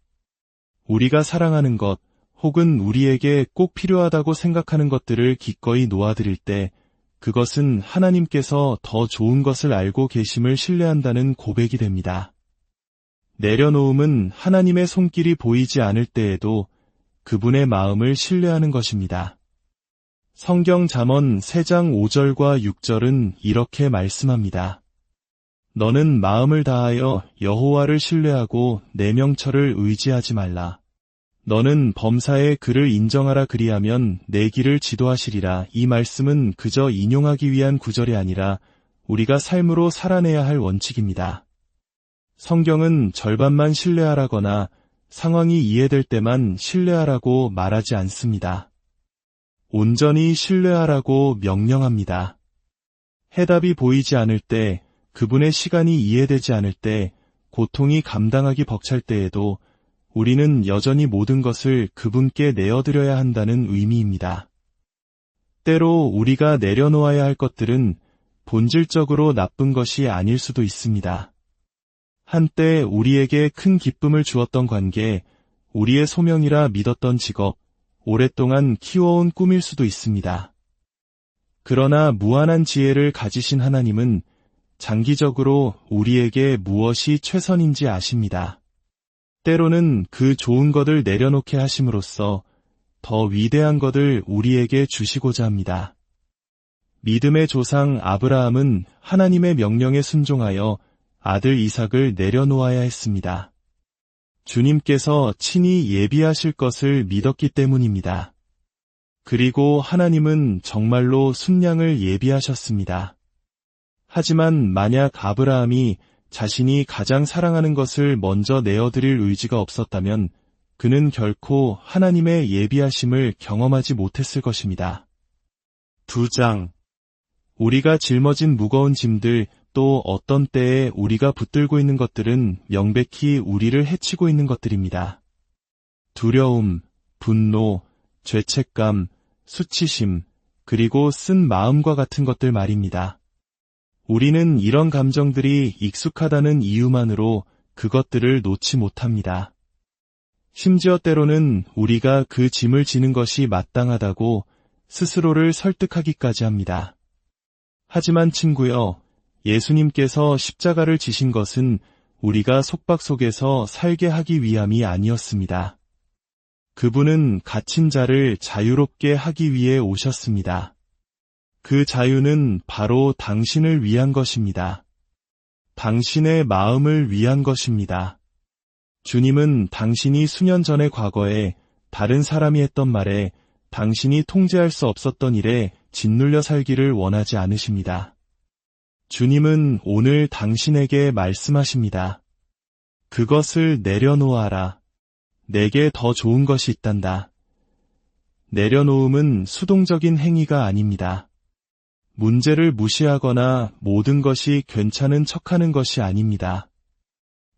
우리가 사랑하는 것, 혹은 우리에게 꼭 필요하다고 생각하는 것들을 기꺼이 놓아드릴 때 그것은 하나님께서 더 좋은 것을 알고 계심을 신뢰한다는 고백이 됩니다. 내려놓음은 하나님의 손길이 보이지 않을 때에도 그분의 마음을 신뢰하는 것입니다. 성경 잠언 3장 5절과 6절은 이렇게 말씀합니다. 너는 마음을 다하여 여호와를 신뢰하고 내 명철을 의지하지 말라. 너는 범사에 그를 인정하라 그리하면 내 길을 지도하시리라. 이 말씀은 그저 인용하기 위한 구절이 아니라 우리가 삶으로 살아내야 할 원칙입니다. 성경은 절반만 신뢰하라거나 상황이 이해될 때만 신뢰하라고 말하지 않습니다. 온전히 신뢰하라고 명령합니다. 해답이 보이지 않을 때, 그분의 시간이 이해되지 않을 때, 고통이 감당하기 벅찰 때에도 우리는 여전히 모든 것을 그분께 내어드려야 한다는 의미입니다. 때로 우리가 내려놓아야 할 것들은 본질적으로 나쁜 것이 아닐 수도 있습니다. 한때 우리에게 큰 기쁨을 주었던 관계, 우리의 소명이라 믿었던 직업, 오랫동안 키워온 꿈일 수도 있습니다. 그러나 무한한 지혜를 가지신 하나님은 장기적으로 우리에게 무엇이 최선인지 아십니다. 때로는 그 좋은 것을 내려놓게 하심으로써 더 위대한 것을 우리에게 주시고자 합니다. 믿음의 조상 아브라함은 하나님의 명령에 순종하여 아들 이삭을 내려놓아야 했습니다. 주님께서 친히 예비하실 것을 믿었기 때문입니다. 그리고 하나님은 정말로 순양을 예비하셨습니다. 하지만 만약 아브라함이 자신이 가장 사랑하는 것을 먼저 내어드릴 의지가 없었다면 그는 결코 하나님의 예비하심을 경험하지 못했을 것입니다. 2장. 우리가 짊어진 무거운 짐들, 또 어떤 때에 우리가 붙들고 있는 것들은 명백히 우리를 해치고 있는 것들입니다. 두려움, 분노, 죄책감, 수치심, 그리고 쓴 마음과 같은 것들 말입니다. 우리는 이런 감정들이 익숙하다는 이유만으로 그것들을 놓지 못합니다. 심지어 때로는 우리가 그 짐을 지는 것이 마땅하다고 스스로를 설득하기까지 합니다. 하지만 친구여, 예수님께서 십자가를 지신 것은 우리가 속박 속에서 살게 하기 위함이 아니었습니다. 그분은 갇힌 자를 자유롭게 하기 위해 오셨습니다. 그 자유는 바로 당신을 위한 것입니다. 당신의 마음을 위한 것입니다. 주님은 당신이 수년 전의 과거에 다른 사람이 했던 말에 당신이 통제할 수 없었던 일에 짓눌려 살기를 원하지 않으십니다. 주님은 오늘 당신에게 말씀하십니다. 그것을 내려놓아라. 내게 더 좋은 것이 있단다. 내려놓음은 수동적인 행위가 아닙니다. 문제를 무시하거나 모든 것이 괜찮은 척하는 것이 아닙니다.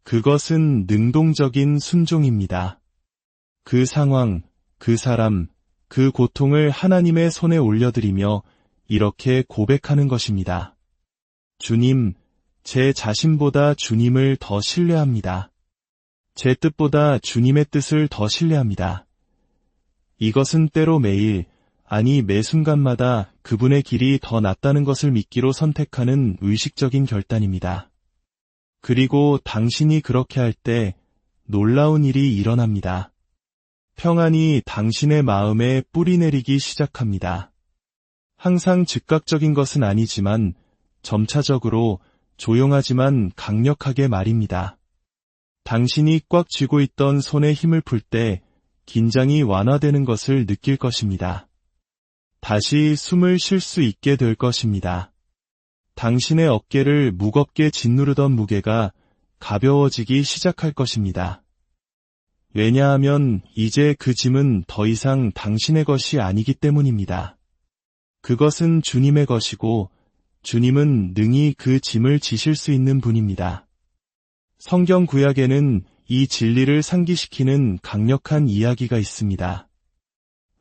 그것은 능동적인 순종입니다. 그 상황, 그 사람, 그 고통을 하나님의 손에 올려드리며 이렇게 고백하는 것입니다. 주님, 제 자신보다 주님을 더 신뢰합니다. 제 뜻보다 주님의 뜻을 더 신뢰합니다. 이것은 때로 매일, 아니 매 순간마다 그분의 길이 더 낫다는 것을 믿기로 선택하는 의식적인 결단입니다. 그리고 당신이 그렇게 할 때 놀라운 일이 일어납니다. 평안이 당신의 마음에 뿌리내리기 시작합니다. 항상 즉각적인 것은 아니지만 점차적으로 조용하지만 강력하게 말입니다. 당신이 꽉 쥐고 있던 손에 힘을 풀 때 긴장이 완화되는 것을 느낄 것입니다. 다시 숨을 쉴 수 있게 될 것입니다. 당신의 어깨를 무겁게 짓누르던 무게가 가벼워지기 시작할 것입니다. 왜냐하면 이제 그 짐은 더 이상 당신의 것이 아니기 때문입니다. 그것은 주님의 것이고 주님은 능히 그 짐을 지실 수 있는 분입니다. 성경 구약에는 이 진리를 상기시키는 강력한 이야기가 있습니다.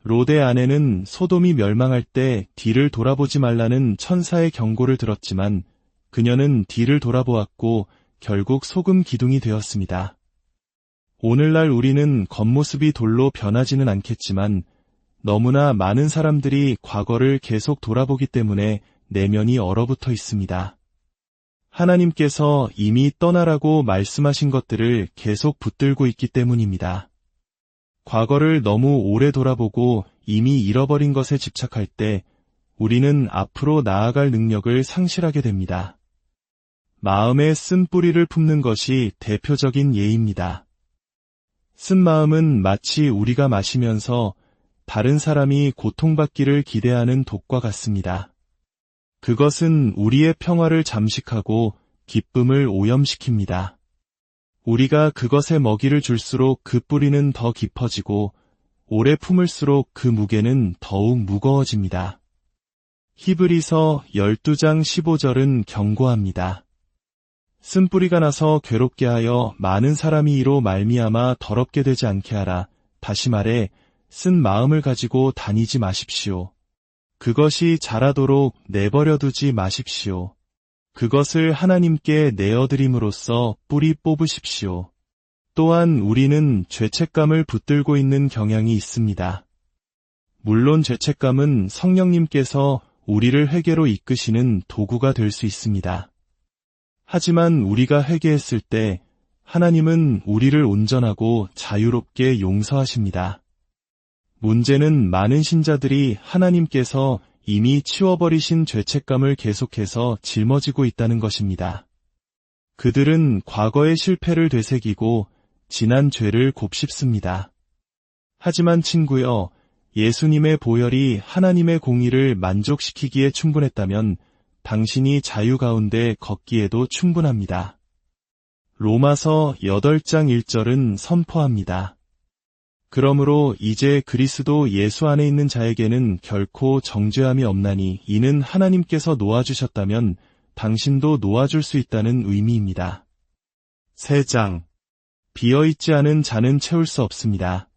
롯의 아내는 소돔이 멸망할 때 뒤를 돌아보지 말라는 천사의 경고를 들었지만 그녀는 뒤를 돌아보았고 결국 소금 기둥이 되었습니다. 오늘날 우리는 겉모습이 돌로 변하지는 않겠지만 너무나 많은 사람들이 과거를 계속 돌아보기 때문에 내면이 얼어붙어 있습니다. 하나님께서 이미 떠나라고 말씀하신 것들을 계속 붙들고 있기 때문입니다. 과거를 너무 오래 돌아보고 이미 잃어버린 것에 집착할 때 우리는 앞으로 나아갈 능력을 상실하게 됩니다. 마음에 쓴 뿌리를 품는 것이 대표적인 예입니다. 쓴 마음은 마치 우리가 마시면서 다른 사람이 고통받기를 기대하는 독과 같습니다. 그것은 우리의 평화를 잠식하고 기쁨을 오염시킵니다. 우리가 그것에 먹이를 줄수록 그 뿌리는 더 깊어지고 오래 품을수록 그 무게는 더욱 무거워집니다. 히브리서 12장 15절은 경고합니다. 쓴 뿌리가 나서 괴롭게 하여 많은 사람이 이로 말미암아 더럽게 되지 않게 하라. 다시 말해 쓴 마음을 가지고 다니지 마십시오. 그것이 자라도록 내버려 두지 마십시오. 그것을 하나님께 내어드림으로써 뿌리 뽑으십시오. 또한 우리는 죄책감을 붙들고 있는 경향이 있습니다. 물론 죄책감은 성령님께서 우리를 회개로 이끄시는 도구가 될 수 있습니다. 하지만 우리가 회개했을 때 하나님은 우리를 온전하고 자유롭게 용서하십니다. 문제는 많은 신자들이 하나님께서 이미 치워버리신 죄책감을 계속해서 짊어지고 있다는 것입니다. 그들은 과거의 실패를 되새기고 지난 죄를 곱씹습니다. 하지만 친구여, 예수님의 보혈이 하나님의 공의를 만족시키기에 충분했다면 당신이 자유 가운데 걷기에도 충분합니다. 로마서 8장 1절은 선포합니다. 그러므로 이제 그리스도 예수 안에 있는 자에게는 결코 정죄함이 없나니 이는 하나님께서 놓아주셨다면 당신도 놓아줄 수 있다는 의미입니다. 3장. 비어있지 않은 잔은 채울 수 없습니다.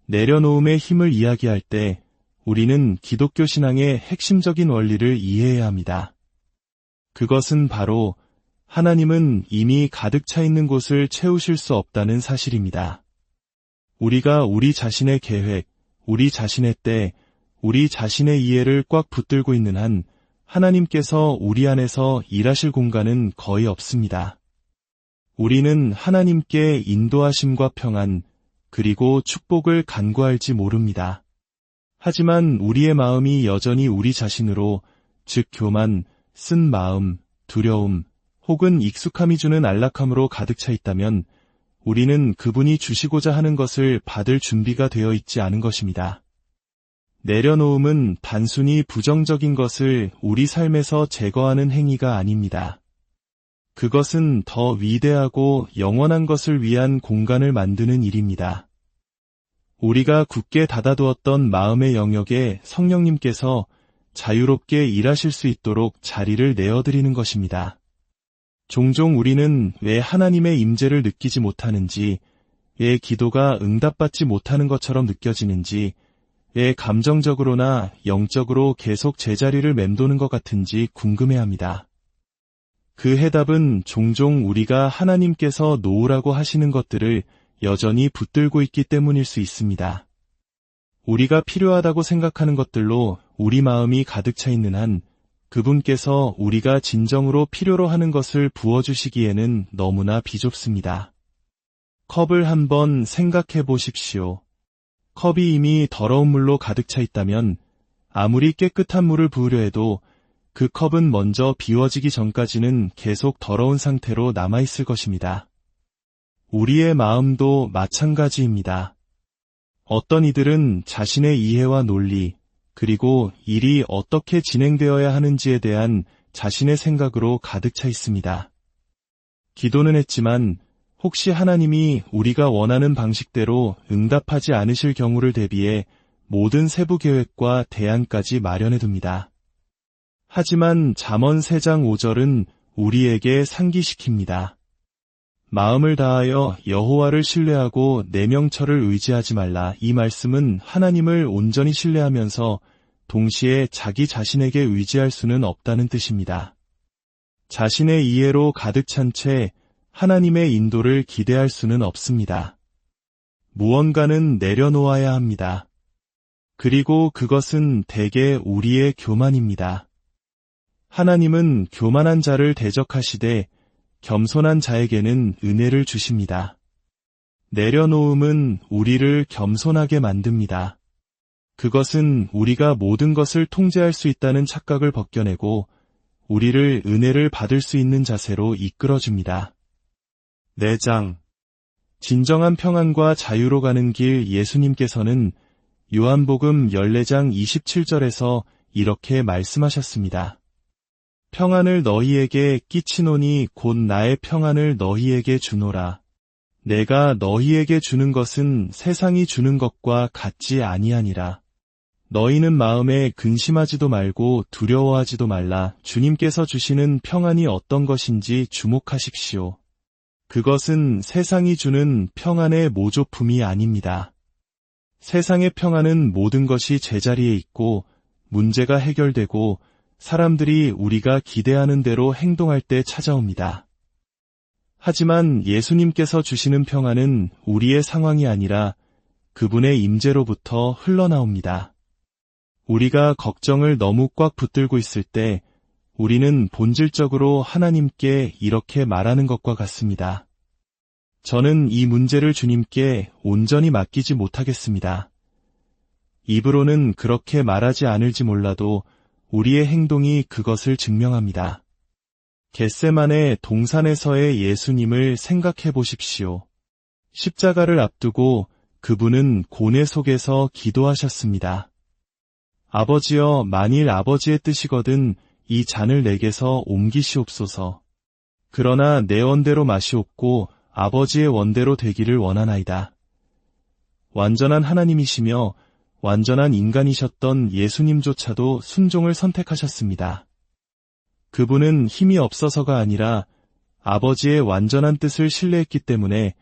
내려놓음의 힘을 이야기할 때 우리는 기독교 신앙의 핵심적인 원리를 이해해야 합니다. 그것은 바로 하나님은 이미 가득 차 있는 곳을 채우실 수 없다는 사실입니다. 우리가 우리 자신의 계획, 우리 자신의 때, 우리 자신의 이해를 꽉 붙들고 있는 한 하나님께서 우리 안에서 일하실 공간은 거의 없습니다. 우리는 하나님께 인도하심과 평안, 그리고 축복을 간구할지 모릅니다. 하지만 우리의 마음이 여전히 우리 자신으로, 즉 교만, 쓴 마음, 두려움, 혹은 익숙함이 주는 안락함으로 가득 차 있다면 우리는 그분이 주시고자 하는 것을 받을 준비가 되어 있지 않은 것입니다. 내려놓음은 단순히 부정적인 것을 우리 삶에서 제거하는 행위가 아닙니다. 그것은 더 위대하고 영원한 것을 위한 공간을 만드는 일입니다. 우리가 굳게 닫아두었던 마음의 영역에 성령님께서 자유롭게 일하실 수 있도록 자리를 내어드리는 것입니다. 종종 우리는 왜 하나님의 임재를 느끼지 못하는지, 왜 기도가 응답받지 못하는 것처럼 느껴지는지, 왜 감정적으로나 영적으로 계속 제자리를 맴도는 것 같은지 궁금해합니다. 그 해답은 종종 우리가 하나님께서 놓으라고 하시는 것들을 여전히 붙들고 있기 때문일 수 있습니다. 우리가 필요하다고 생각하는 것들로 우리 마음이 가득 차 있는 한 그분께서 우리가 진정으로 필요로 하는 것을 부어주시기에는 너무나 비좁습니다. 컵을 한번 생각해 보십시오. 컵이 이미 더러운 물로 가득 차 있다면 아무리 깨끗한 물을 부으려 해도 그 컵은 먼저 비워지기 전까지는 계속 더러운 상태로 남아있을 것입니다. 우리의 마음도 마찬가지입니다. 어떤 이들은 자신의 이해와 논리, 그리고 일이 어떻게 진행되어야 하는지에 대한 자신의 생각으로 가득 차 있습니다. 기도는 했지만 혹시 하나님이 우리가 원하는 방식대로 응답하지 않으실 경우를 대비해 모든 세부 계획과 대안까지 마련해둡니다. 하지만 잠언 3장 5절은 우리에게 상기시킵니다. 마음을 다하여 여호와를 신뢰하고 내 명철을 의지하지 말라. 이 말씀은 하나님을 온전히 신뢰하면서 동시에 자기 자신에게 의지할 수는 없다는 뜻입니다. 자신의 이해로 가득 찬 채 하나님의 인도를 기대할 수는 없습니다. 무언가는 내려놓아야 합니다. 그리고 그것은 대개 우리의 교만입니다. 하나님은 교만한 자를 대적하시되 겸손한 자에게는 은혜를 주십니다. 내려놓음은 우리를 겸손하게 만듭니다. 그것은 우리가 모든 것을 통제할 수 있다는 착각을 벗겨내고 우리를 은혜를 받을 수 있는 자세로 이끌어줍니다. 4장. 진정한 평안과 자유로 가는 길. 예수님께서는 요한복음 14장 27절에서 이렇게 말씀하셨습니다. 평안을 너희에게 끼치노니 곧 나의 평안을 너희에게 주노라. 내가 너희에게 주는 것은 세상이 주는 것과 같지 아니하니라. 너희는 마음에 근심하지도 말고 두려워하지도 말라. 주님께서 주시는 평안이 어떤 것인지 주목하십시오. 그것은 세상이 주는 평안의 모조품이 아닙니다. 세상의 평안은 모든 것이 제자리에 있고 문제가 해결되고 사람들이 우리가 기대하는 대로 행동할 때 찾아옵니다. 하지만 예수님께서 주시는 평안은 우리의 상황이 아니라 그분의 임재로부터 흘러나옵니다. 우리가 걱정을 너무 꽉 붙들고 있을 때 우리는 본질적으로 하나님께 이렇게 말하는 것과 같습니다. 저는 이 문제를 주님께 온전히 맡기지 못하겠습니다. 입으로는 그렇게 말하지 않을지 몰라도 우리의 행동이 그것을 증명합니다. 겟세마네 동산에서의 예수님을 생각해 보십시오. 십자가를 앞두고 그분은 고뇌 속에서 기도하셨습니다. 아버지여, 만일 아버지의 뜻이거든 이 잔을 내게서 옮기시옵소서. 그러나 내 원대로 마시옵고 아버지의 원대로 되기를 원하나이다. 완전한 하나님이시며 완전한 인간이셨던 예수님조차도 순종을 선택하셨습니다. 그분은 힘이 없어서가 아니라 아버지의 완전한 뜻을 신뢰했기 때문에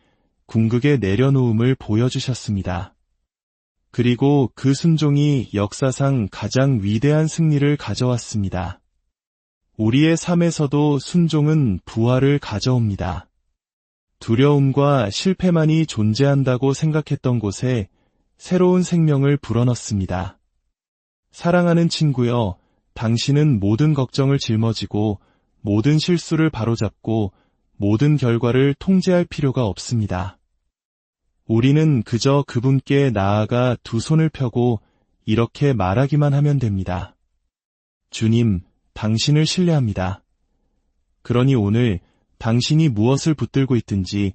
궁극의 내려놓음을 보여주셨습니다. 그리고 그 순종이 역사상 가장 위대한 승리를 가져왔습니다. 우리의 삶에서도 순종은 부활을 가져옵니다. 두려움과 실패만이 존재한다고 생각했던 곳에 새로운 생명을 불어넣습니다. 사랑하는 친구여, 당신은 모든 걱정을 짊어지고 모든 실수를 바로잡고 모든 결과를 통제할 필요가 없습니다. 우리는 그저 그분께 나아가 두 손을 펴고 이렇게 말하기만 하면 됩니다. 주님, 당신을 신뢰합니다. 그러니 오늘 당신이 무엇을 붙들고 있든지,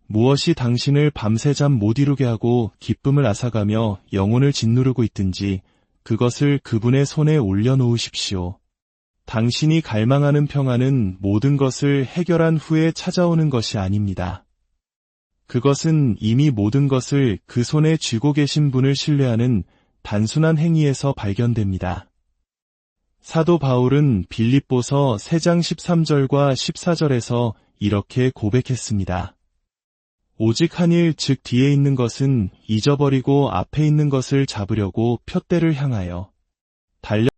무엇이 당신을 밤새 잠 못 이루게 하고 기쁨을 앗아가며 영혼을 짓누르고 있든지 그것을 그분의 손에 올려놓으십시오. 당신이 갈망하는 평안은 모든 것을 해결한 후에 찾아오는 것이 아닙니다. 그것은 이미 모든 것을 그 손에 쥐고 계신 분을 신뢰하는 단순한 행위에서 발견됩니다. 사도 바울은 빌립보서 3장 13절과 14절에서 이렇게 고백했습니다. 오직 한 일, 즉 뒤에 있는 것은 잊어버리고 앞에 있는 것을 잡으려고 푯대를 향하여 달려